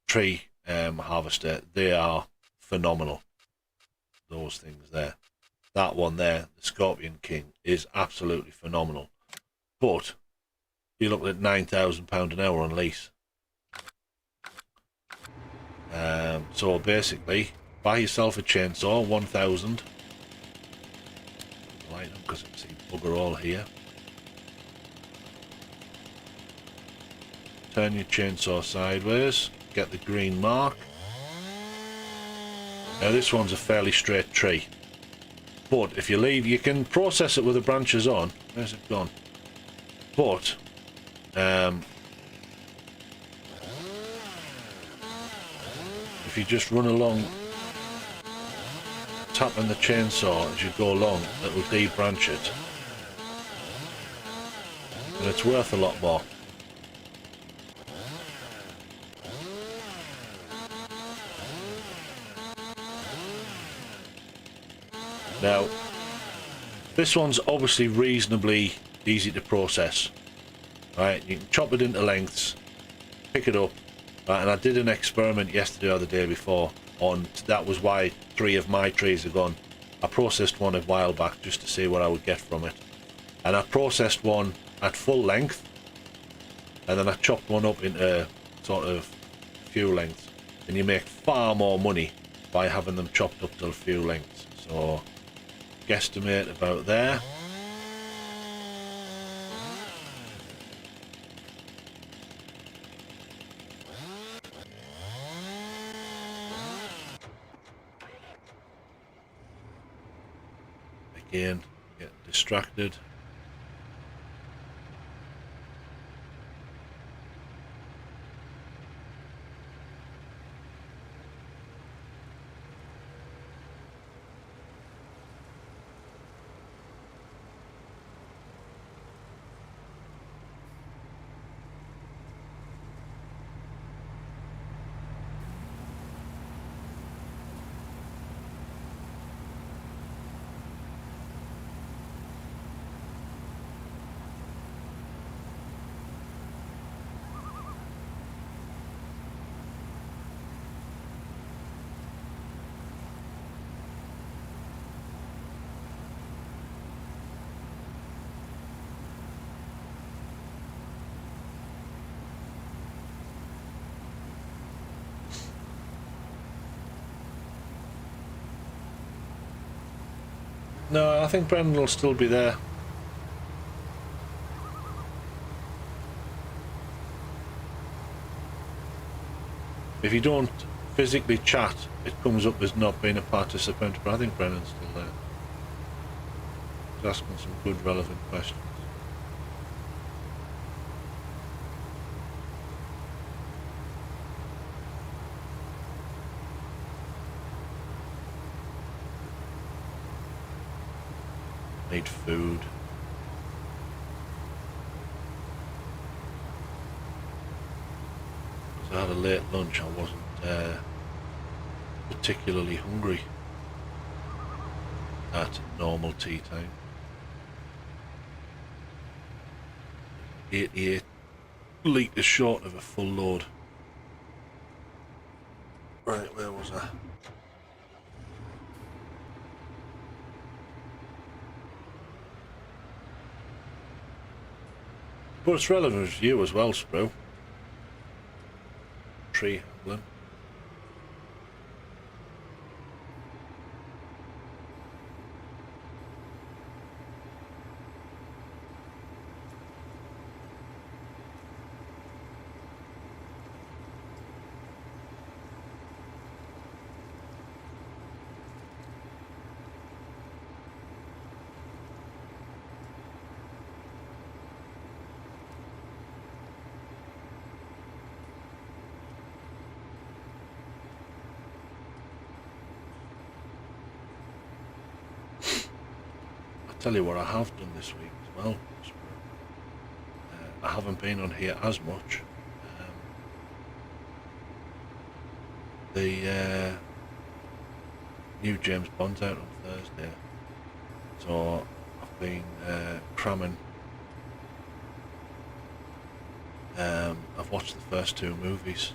tree harvester, they are phenomenal. Those things there. That one there, the Scorpion King, is absolutely phenomenal. But you look at £9,000 an hour on lease. So basically, buy yourself a chainsaw, 1,000. Light them because I can see bugger all here. Turn your chainsaw sideways, get the green mark. Now this one's a fairly straight tree. But if you leave, you can process it with the branches on. Where's it gone? But if you just run along, tapping the chainsaw as you go along, it will de-branch it, and it's worth a lot more. Now, this one's obviously reasonably easy to process. right? You can chop it into lengths, pick it up, right? And I did an experiment yesterday or the day before on, that was why 3 of my trees are gone. I processed one a while back just to see what I would get from it. And I processed one at full length, and then I chopped one up into sort of few lengths. And you make far more money by having them chopped up to a few lengths. So, guesstimate about there. Again, get distracted. No, I think Brendan will still be there. If you don't physically chat, it comes up as not being a participant, but I think Brendan's still there. He's asking some good relevant questions. Need food. Because I had a late lunch, I wasn't particularly hungry at normal tea time. 88 litres short of a full load. Right, where was I? But it's relevant to you as well, Spro. Tree handling. Tell you what I have done this week as well. I haven't been on here as much. The new James Bond's out on Thursday, so I've been cramming. I've watched the first 2 movies,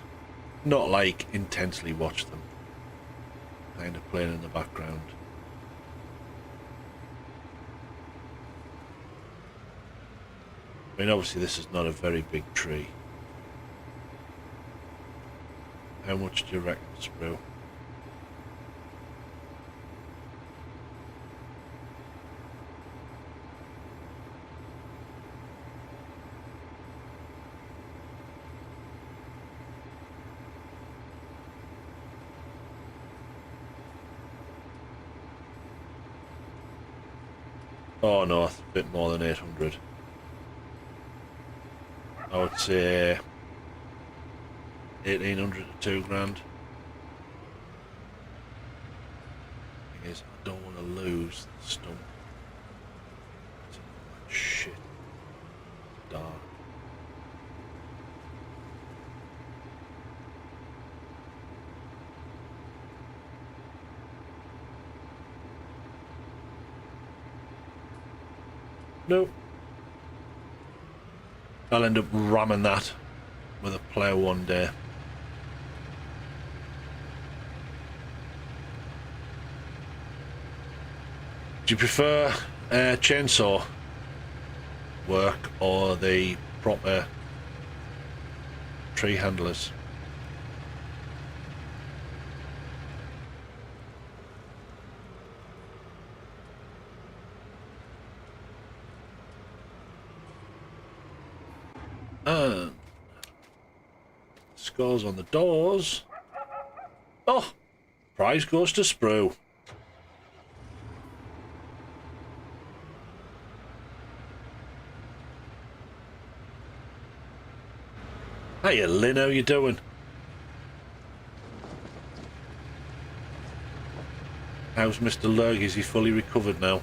not like intensely watched them, kind of playing in the background. I mean, obviously this is not a very big tree. How much do you reckon, Spro? Oh no, a bit more than 800. I would say 1800 to 2 grand. Thing is, I don't want to lose the stump. Shit. Dark. Nope. I'll end up ramming that with a plough one day. Do you prefer chainsaw work or the proper tree handlers? And scores on the doors. Oh, prize goes to Sprue. Hiya, Lynn, how you doing? How's Mr. Lurg? Is he fully recovered now?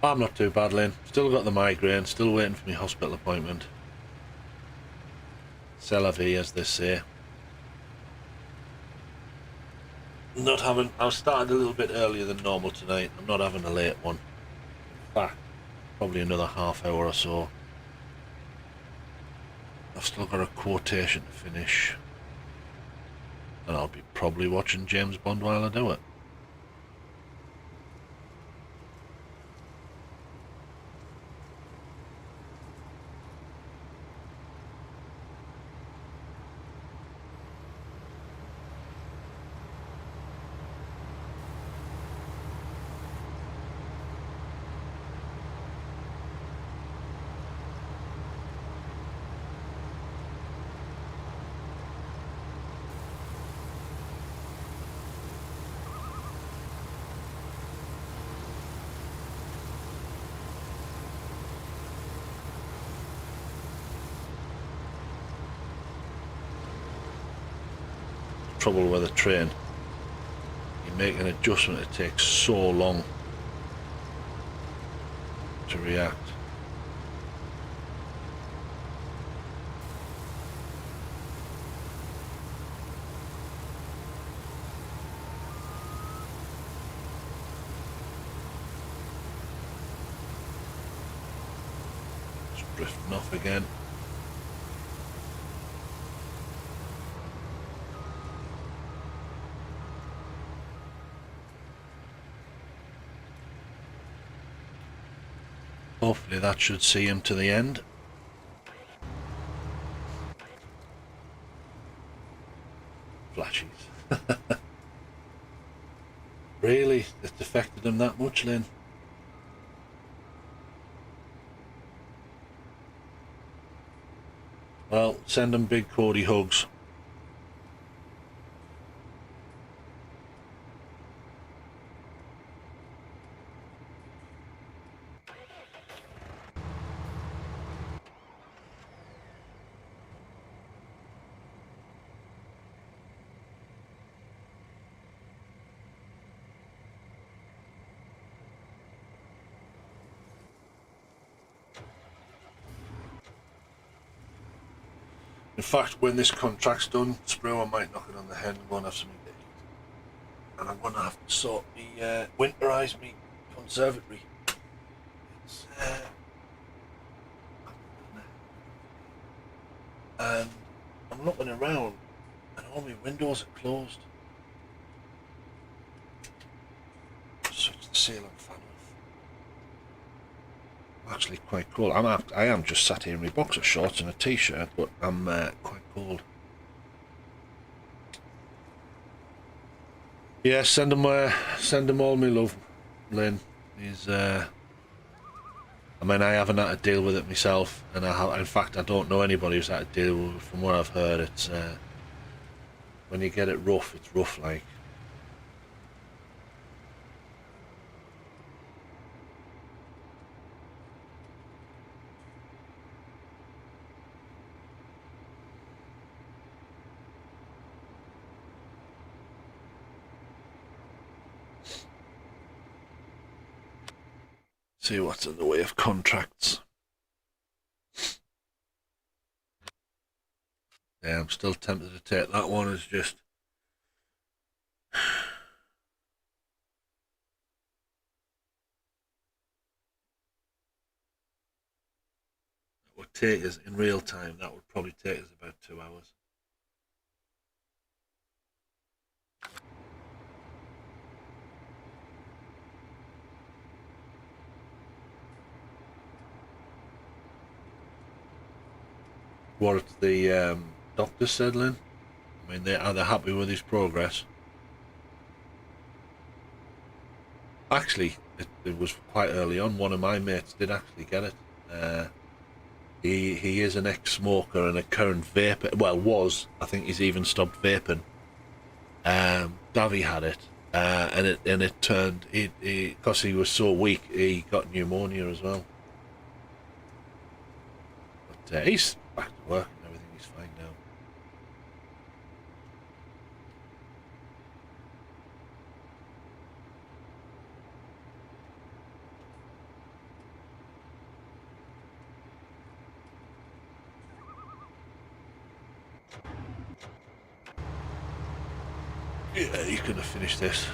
I'm not too bad, Lynn. Still got the migraine, still waiting for my hospital appointment. C'est la vie, as they say. Not having... I started a little bit earlier than normal tonight. I'm not having a late one. In fact, probably another half hour or so. I've still got a quotation to finish. And I'll be probably watching James Bond while I do it. Trouble with a train. You make an adjustment, it takes so long to react. Just drifting off again. Hopefully that should see him to the end. Flashes. Really? It's affected him that much, Lynn? Well, send him big Cody hugs. In fact, when this contract's done, Sprue, I might knock it on the head and go and have something to eat. And I'm going to have to sort me, winterise me conservatory. It's, and I'm looking around and all my windows are closed. Switch the ceiling fan off. Actually quite cold. I am just sat here in my boxer shorts and a t-shirt, but I'm quite cold. Yeah, send him all me love, Lynn. He's I mean, I haven't had to deal with it myself, and in fact I don't know anybody who's had to deal with it. From what I've heard, it's when you get it rough, it's rough like. See what's in the way of contracts. Yeah, I'm still tempted to take that one as just... It would take us, in real time, that would probably take us about 2 hours. What the doctor said, Lynn? I mean, are they happy with his progress? Actually, it was quite early on. One of my mates did actually get it. He is an ex-smoker and a current vaper. Well, was. I think he's even stopped vaping. Davy had it, and it turned. Because he was so weak, he got pneumonia as well. But he's back to work and everything. He's fine now. Yeah, he's gonna finish this,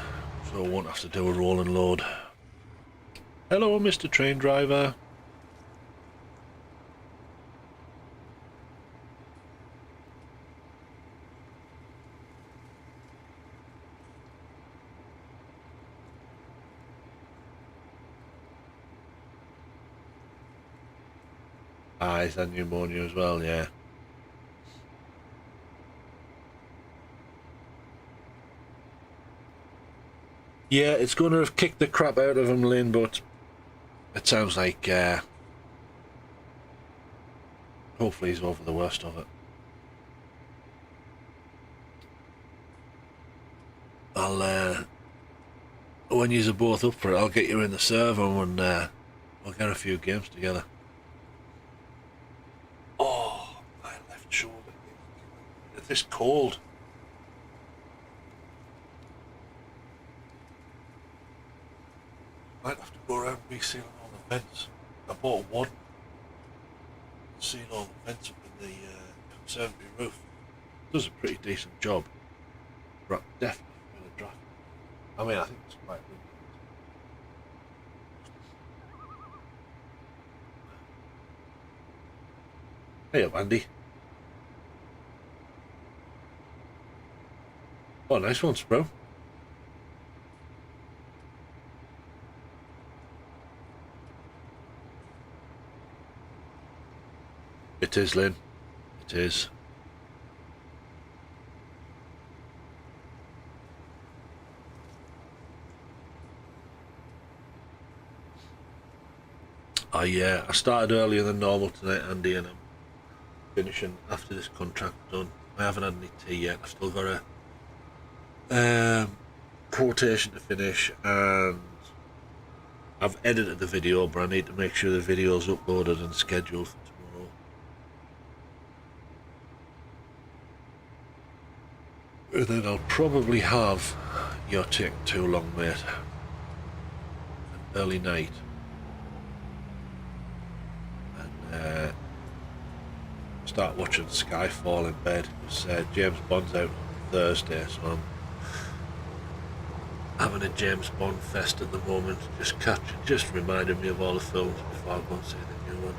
so I won't have to do a roll and load. Hello, Mr. Train Driver. Ah, he's had pneumonia as well, yeah. Yeah, it's going to have kicked the crap out of him, Lynn, but it sounds like hopefully he's over the worst of it. I'll when you're both up for it, I'll get you in the server and we'll get a few games together. Oh, my left shoulder. It's this cold. Might have to go around resealing all the vents. I bought one. Sealing all the vents up in the conservatory roof. Does a pretty decent job. But definitely really dry. I mean, I think it's quite good. Hey up, Andy. Oh, nice one, bro. It is, Lynn. It is. I started earlier than normal tonight, Andy, and I'm finishing after this contract done. I haven't had any tea yet. I've still got a quotation to finish, and I've edited the video, but I need to make sure the video's uploaded and scheduled for tomorrow. And then I'll probably have You're Taking Too Long, Mate, an early night. And start watching Skyfall in bed, because James Bond's out on Thursday, so I'm having a James Bond fest at the moment, just reminding me of all the films before I go and see the new one.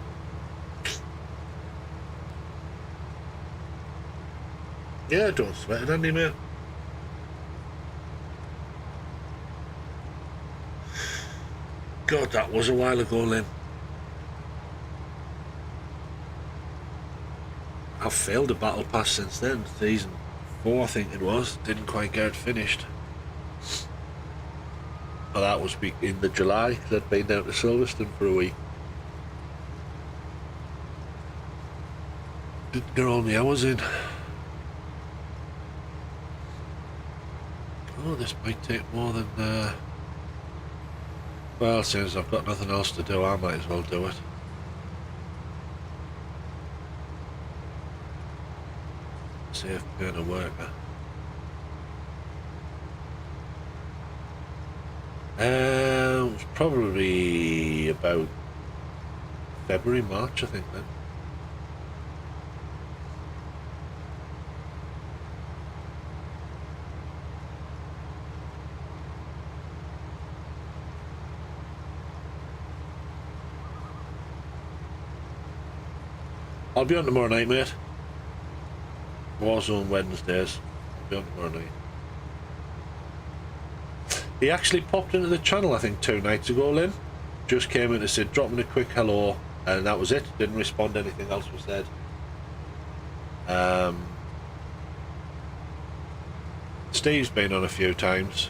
Yeah, don't sweat it, Andy, mate. God, that was a while ago, Lynn. I've failed a battle pass since then. Season 4, I think it was. Didn't quite get it finished. But that was in the July, because I'd been down to Silverstone for a week. Didn't get all the hours in. Oh, this might take more than... Well, since I've got nothing else to do, I might as well do it. Safe kind of worker. Probably about February, March, I think then. I'll be on tomorrow night, mate. Warzone Wednesdays. I'll be on tomorrow night. He actually popped into the channel, I think, 2 nights ago, Lynn. Just came in and said, drop me a quick hello, and that was it. Didn't respond to anything else was said. Steve's been on a few times.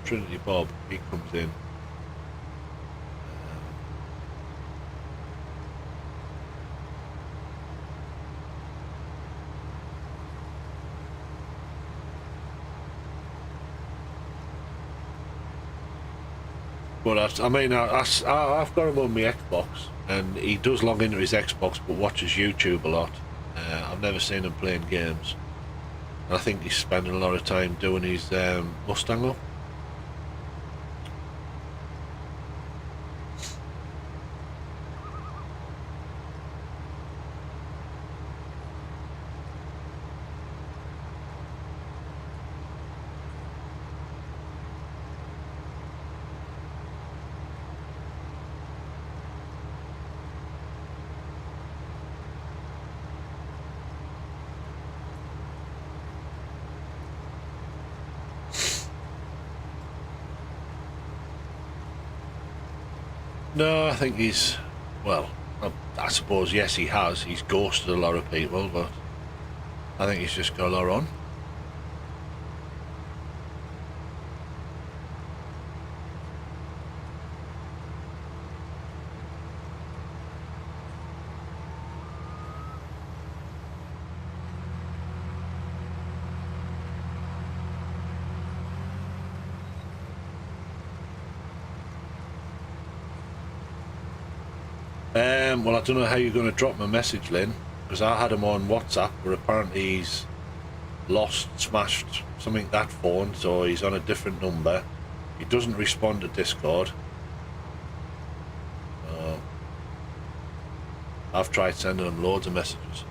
Trinity Bob, he comes in. But I mean, I've got him on my Xbox, and he does log into his Xbox, but watches YouTube a lot. I've never seen him playing games. And I think he's spending a lot of time doing his Mustang up. No, I think he's, well, I suppose, yes, he has. He's ghosted a lot of people, but I think he's just got a lot on. Well, I don't know how you're going to drop my message, Lynn, because I had him on WhatsApp, but apparently he's lost, smashed something that phone, so he's on a different number. He doesn't respond to Discord. I've tried sending him loads of messages.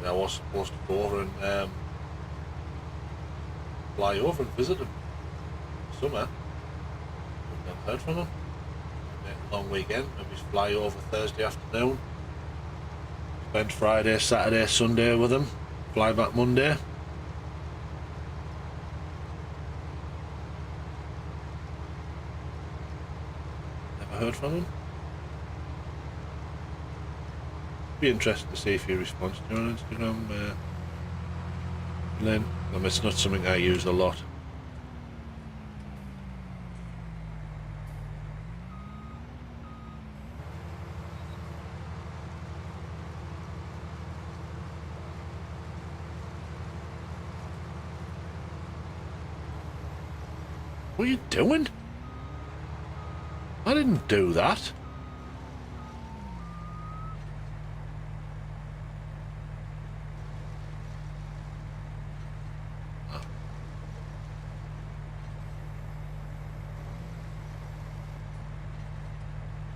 I was supposed to go over and fly over and visit him summer. I've never heard from him. Long weekend, maybe fly over Thursday afternoon, spend Friday, Saturday, Sunday with him, fly back Monday. Never heard from him. Be interesting to see if he responds to you on Instagram, Lynn. I mean, it's not something I use a lot. What are you doing? I didn't do that.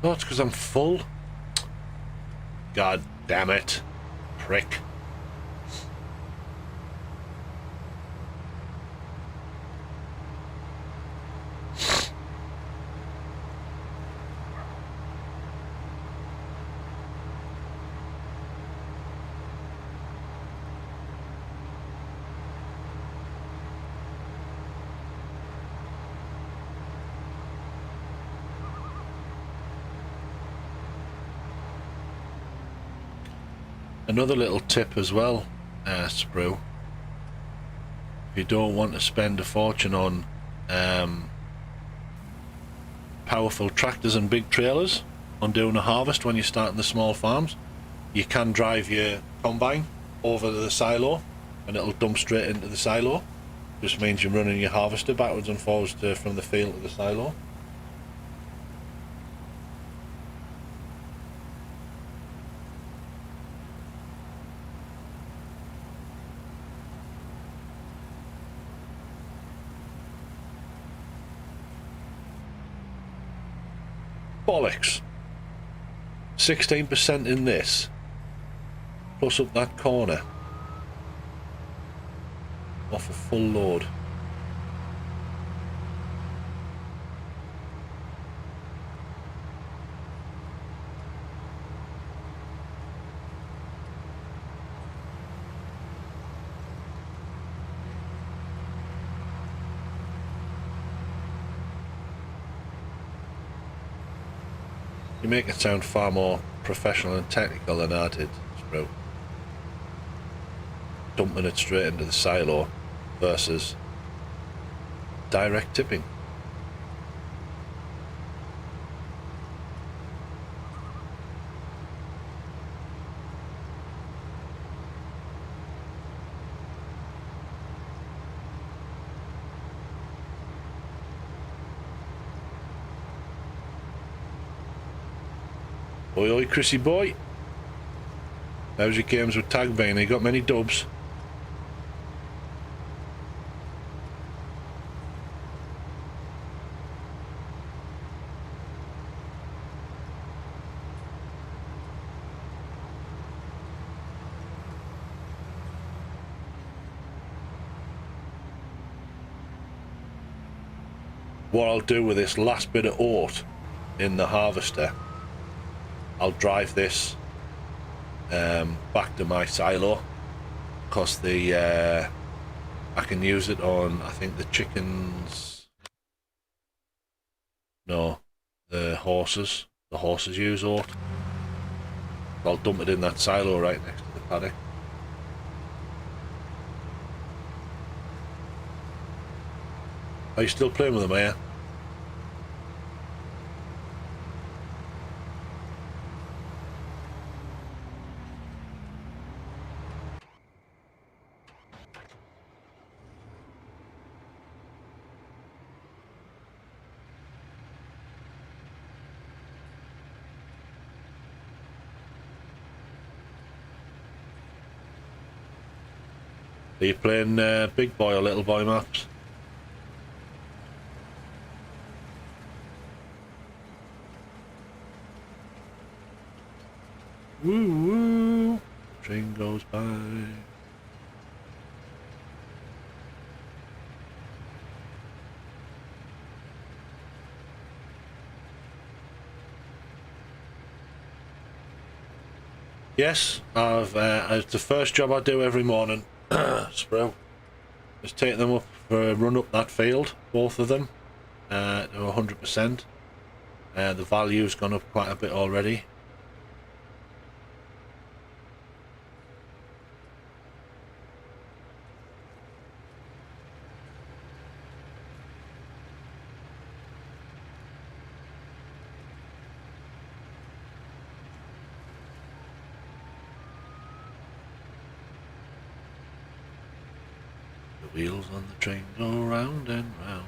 No, it's because I'm full. God damn it. Prick. Another little tip as well, Sprue. If you don't want to spend a fortune on powerful tractors and big trailers on doing a harvest when you're starting the small farms, you can drive your combine over the silo and it'll dump straight into the silo. Just means you're running your harvester backwards and forwards from the field to the silo. Bollocks. 16% in this, plus up that corner, off a full load. You make it sound far more professional and technical than I did, Sprout. Dumping it straight into the silo versus direct tipping. Oi oi Chrissy boy, how's your games with Tag Bane? You got many dubs? What I'll do with this last bit of oat in the harvester, I'll drive this back to my silo, because I can use it on, I think, the chickens. No, the horses. The horses use oat. I'll dump it in that silo right next to the paddock. Are you still playing with them, are you? Are you playing big boy or little boy maps? Woo woo! The train goes by. Yes, it's the first job I do every morning. Sprout. Just take them up for a run up that field, both of them, to 100%. The value's gone up quite a bit already. The wheels on the train go round and round.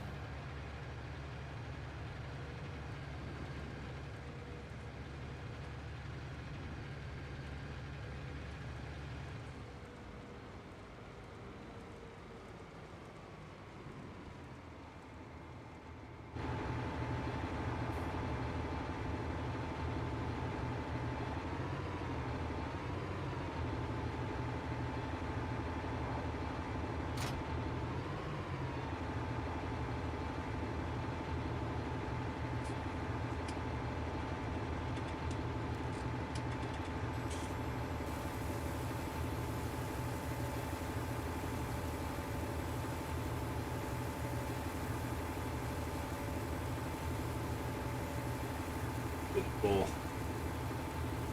Both.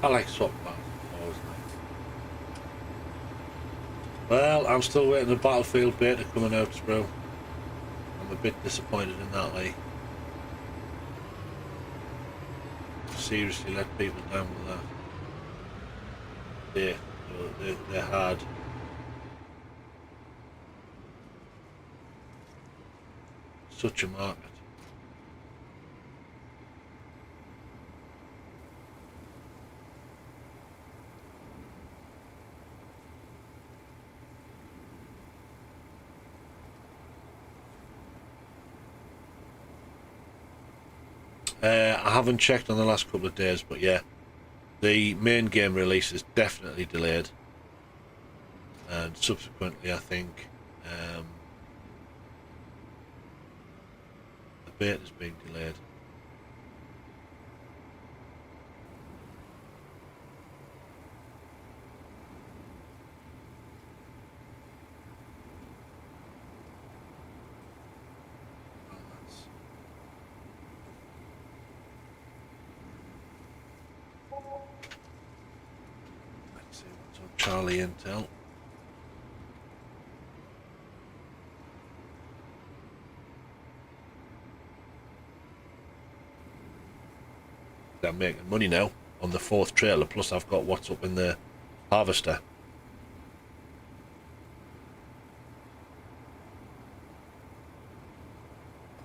I like swap back. Always nice. Well, I'm still waiting for Battlefield beta coming out, bro. I'm a bit disappointed in that, like. Seriously let people down with that. day. So they had such a market. I haven't checked on the last couple of days, but yeah, the main game release is definitely delayed, and subsequently I think the beta is being delayed. Let's see what's on Charlie Intel. I'm making money now on the 4th trailer, plus I've got what's up in the harvester.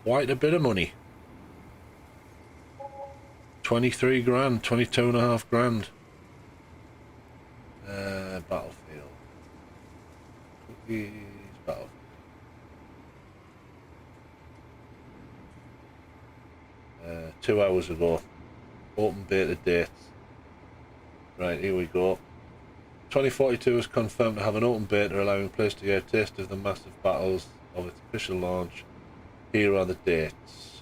Quite a bit of money. 23 grand, 22.5 grand. Battlefield. Cookies, Battlefield. Uh, 2 hours ago. Open beta dates. Right, here we go. 2042 is confirmed to have an open beta allowing players to get a taste of the massive battles of its official launch. Here are the dates.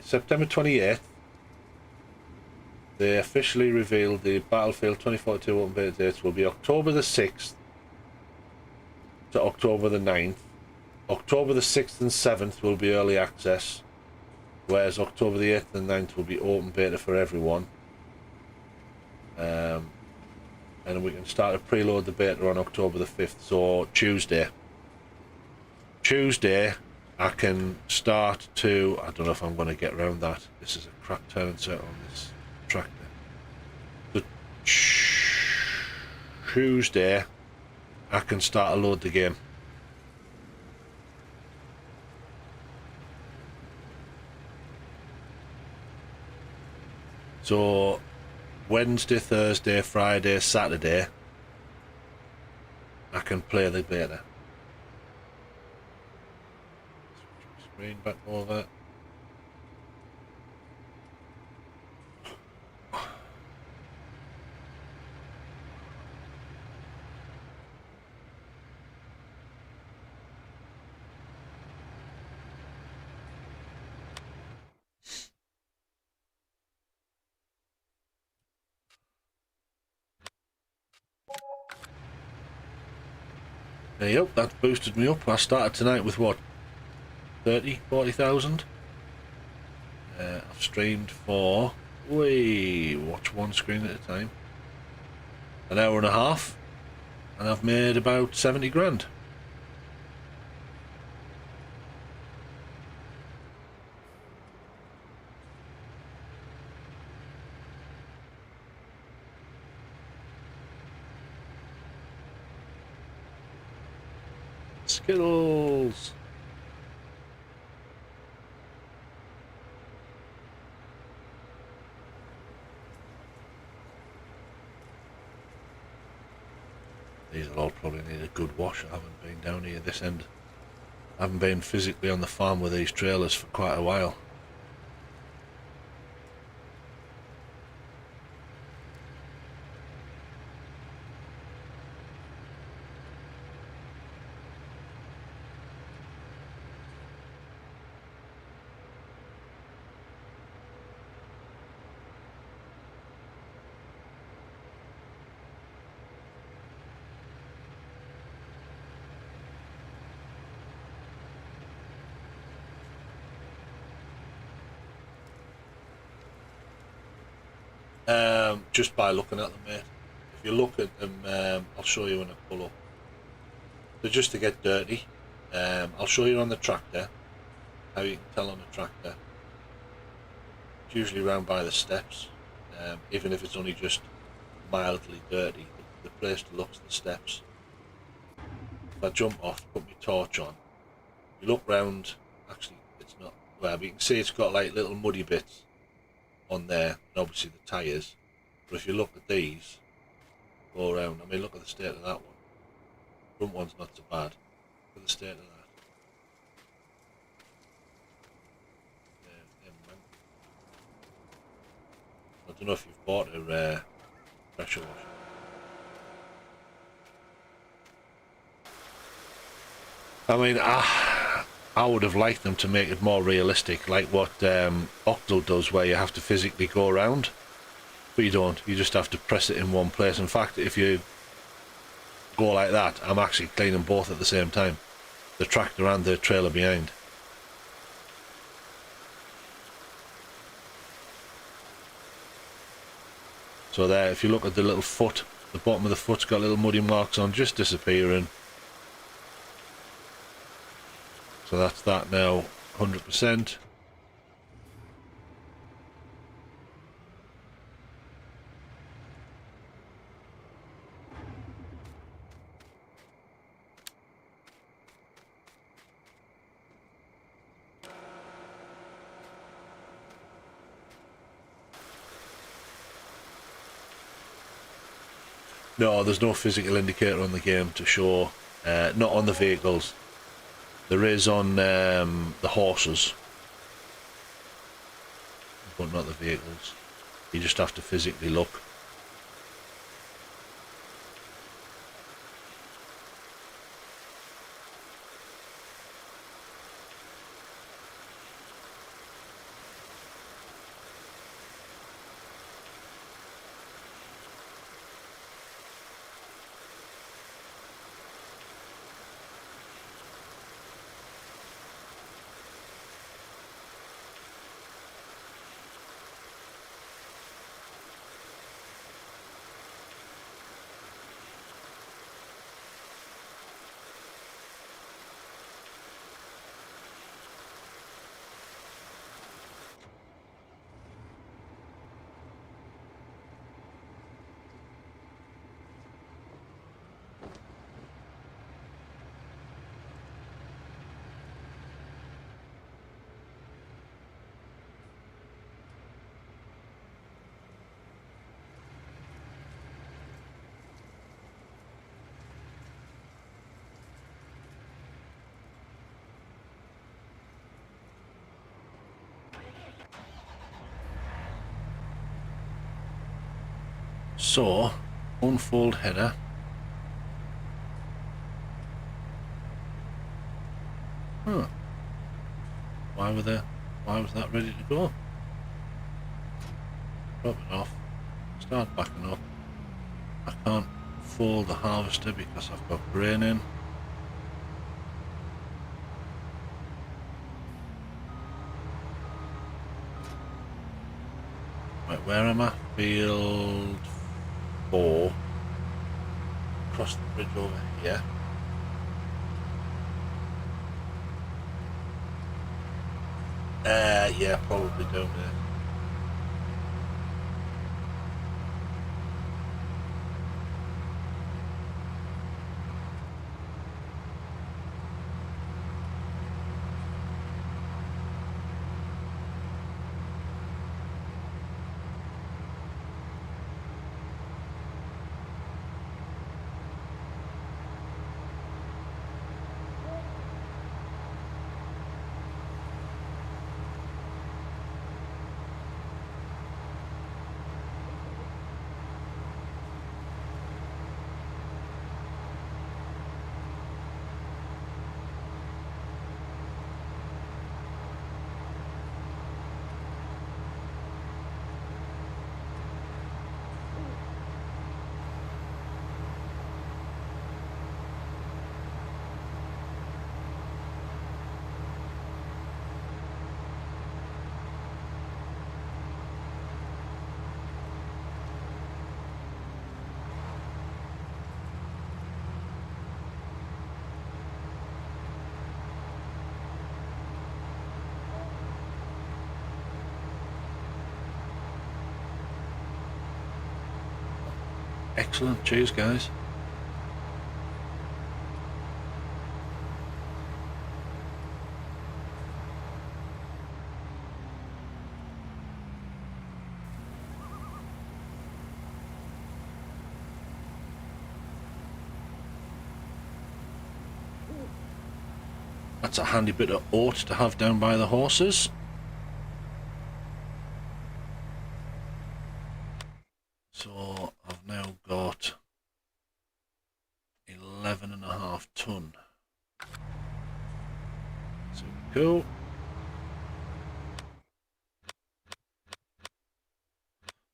September 28th, they officially revealed the Battlefield 2042 open beta dates will be October the 6th to October the 9th. October the 6th and 7th will be early access, whereas October the 8th and 9th will be open beta for everyone. And we can start to preload the beta on October the 5th, so Tuesday. I can start to, I don't know if I'm going to get around that. This is a crap turn set on this tractor. So Tuesday, I can start to load the game. So Wednesday, Thursday, Friday, Saturday, I can play the beta. Screen back over. Yep, that boosted me up. I started tonight with what, 40,000. I've streamed for, watch one screen at a time, an hour and a half, and I've made about 70 grand. Skittles. These will all probably need a good wash. I haven't been down here this end. I haven't been physically on the farm with these trailers for quite a while. Just by looking at them, mate. If you look at them, I'll show you when I pull up. So just to get dirty, I'll show you on the tractor how you can tell on the tractor. It's usually round by the steps, even if it's only just mildly dirty. The place to look is the steps. If I jump off, put my torch on, you look round, actually it's not, well, but you can see it's got like little muddy bits on there, and obviously the tyres. But if you look at these, go around, I mean look at the state of that one. Front one's not so bad. Look at the state of that. I don't know if you've bought a pressure washer. I mean, I would have liked them to make it more realistic, like what Octal does, where you have to physically go around. But you don't. You just have to press it in one place. In fact, if you go like that, I'm actually cleaning both at the same time. The tractor and the trailer behind. So there, if you look at the little foot, the bottom of the foot's got little muddy marks on, just disappearing. So that's that now, 100%. No, there's no physical indicator on the game to show, not on the vehicles. There is on the horses, but not the vehicles. You just have to physically look. So, unfold header. Huh. Why was that ready to go? Drop it off. Start backing up. I can't fold the harvester because I've got grain in. Right, where am I? Field 4. Cross the bridge over here. Yeah, probably down there. Excellent. Cheers, guys. That's a handy bit of oat to have down by the horses. So I've now got 11.5 ton. So cool.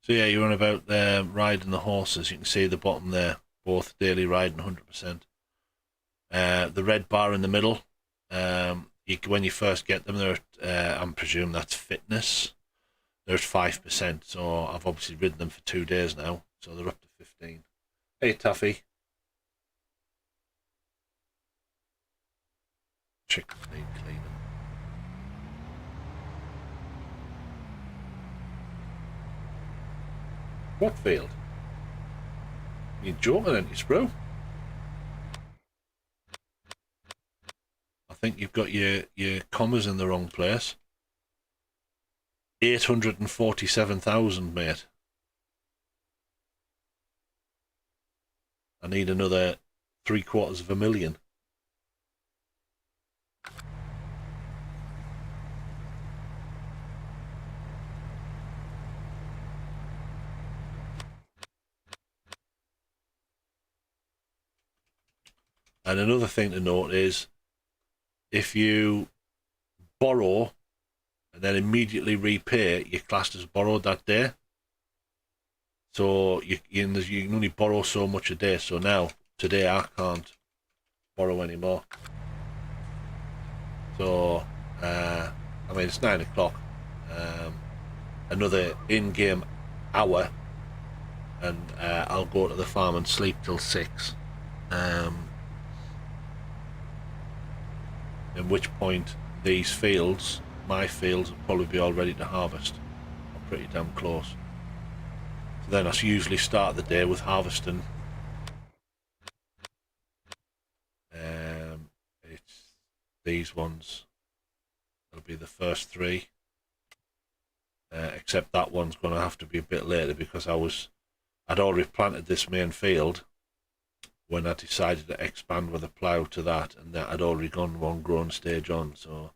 So yeah, you're on about riding the horses. You can see the bottom there, both daily riding 100%. The red bar in the middle, when you first get them, they're I'm presuming that's fitness. They're at 5%, so I've obviously ridden them for 2 days now, so they're up to 15. Hey, Tuffy. Chickens need cleaning. What field? You're joking, aren't you, Sprue? I think you've got your commas in the wrong place. 847,000, mate. I need another 750,000. And another thing to note is, if you borrow and then immediately repay, you're classed as borrowed that day. So you can only borrow so much a day. So now, today, I can't borrow anymore. So, I mean, it's 9 o'clock. Another in-game hour, and I'll go to the farm and sleep till 6. At which point these fields, my fields, will probably be all ready to harvest. I'm pretty damn close. So then I usually start the day with harvesting. It's these ones. It'll be the first 3. Except that one's going to have to be a bit later because I'd already planted this main field when I decided to expand with a plough to that, and that had already gone one growing stage on, so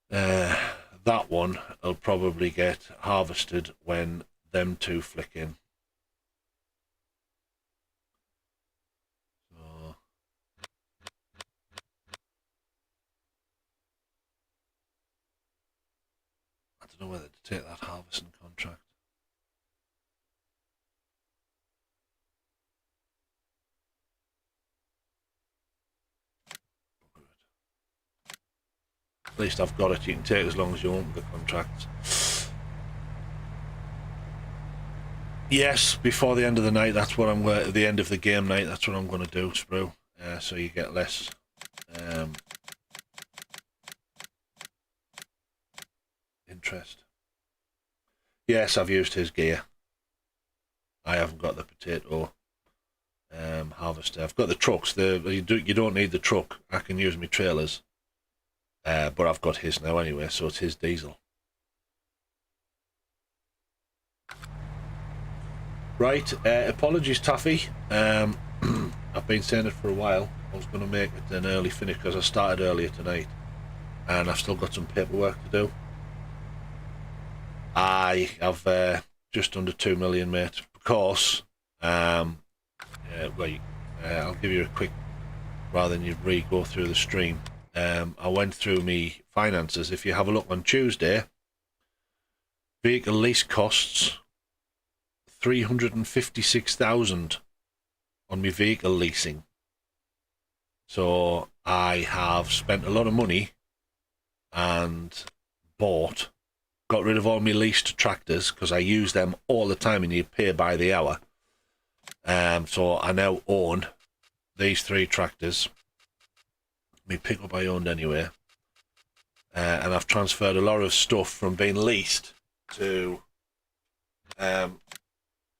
that one will probably get harvested when them 2 flick in. So I don't know whether to take that harvesting contract. At least I've got it. You can take as long as you want with the contracts. Yes, before the end of the night, that's what I'm going to, the end of the game night, that's what I'm going to do, Sprue. So you get less interest. Yes, I've used his gear. I haven't got the potato harvester. I've got the trucks. You don't need the truck. I can use my trailers. But I've got his now anyway, so it's his diesel. Right, apologies, Taffy. I've been saying it for a while. I was going to make it an early finish because I started earlier tonight, and I've still got some paperwork to do. I have just under 2 million, mate, because wait, I'll give you a quick, rather than you go through the stream. I went through me finances. If you have a look on Tuesday, vehicle lease costs 356,000 on my vehicle leasing. So I have spent a lot of money and got rid of all my leased tractors because I use them all the time and you pay by the hour. So I now own these 3 tractors. Me pickup I owned anyway. And I've transferred a lot of stuff from being leased to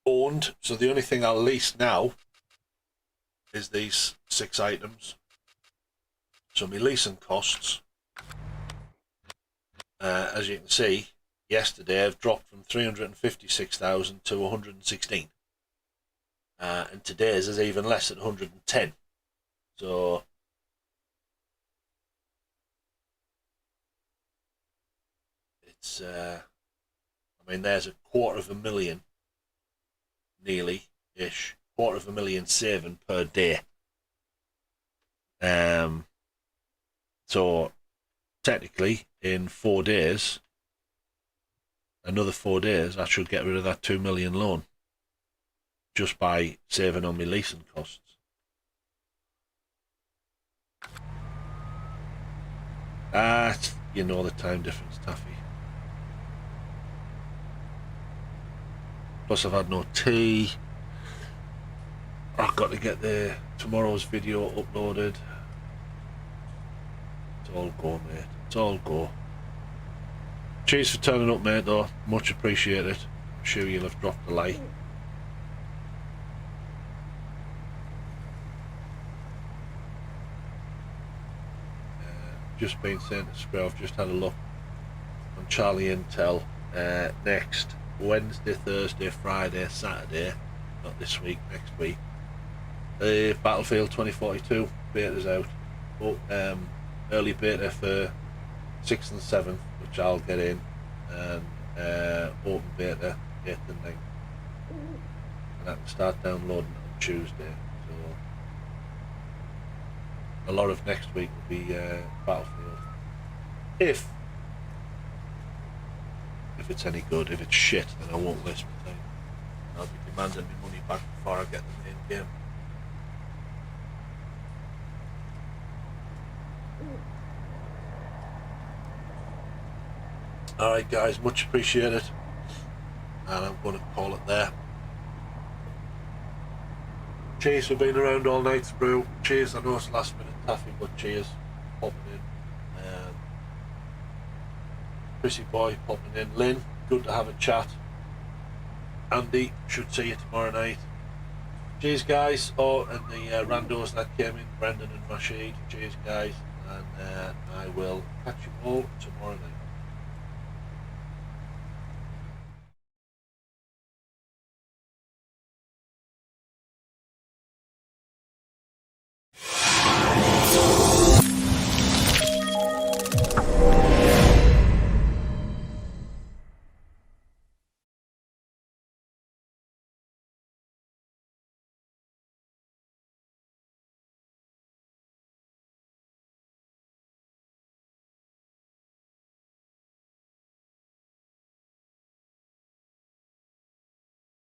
owned, so the only thing I'll lease now is these 6 items. So my leasing costs, as you can see, yesterday I've dropped from 356,000 to 116, and today's is even less at 110. So it's I mean, there's a $250,000 nearly ish, $250,000 saving per day. So technically in 4 days, another 4 days, I should get rid of that 2 million loan just by saving on my leasing costs. You know the time difference, Taffy. Plus I've had no tea. I've got to get tomorrow's video uploaded. It's all go, mate. It's all go. Cheers for turning up, mate, though. Much appreciated. I'm sure you'll have dropped a like. Just been saying to Screw, I've just had a look on Charlie Intel. Next Wednesday, Thursday, Friday, Saturday, not this week, next week. The Battlefield 2042 beta's out. Early beta for 6th and 7th, which I'll get in, and open beta 8th and 9th. And I can start downloading on Tuesday. So a lot of next week will be Battlefield. If it's any good. If it's shit, then I won't waste my time. I'll be demanding my money back before I get the main game. Alright guys, much appreciated. And I'm going to call it there. Cheers for being around all night, Sprue. Cheers, I know it's last minute taffy, but cheers for popping in. Chrissy boy popping in. Lynn, good to have a chat. Andy, should see you tomorrow night. Cheers guys. Oh, and the randos that came in, Brendan and Rashid. Cheers guys, and I will catch you all tomorrow night.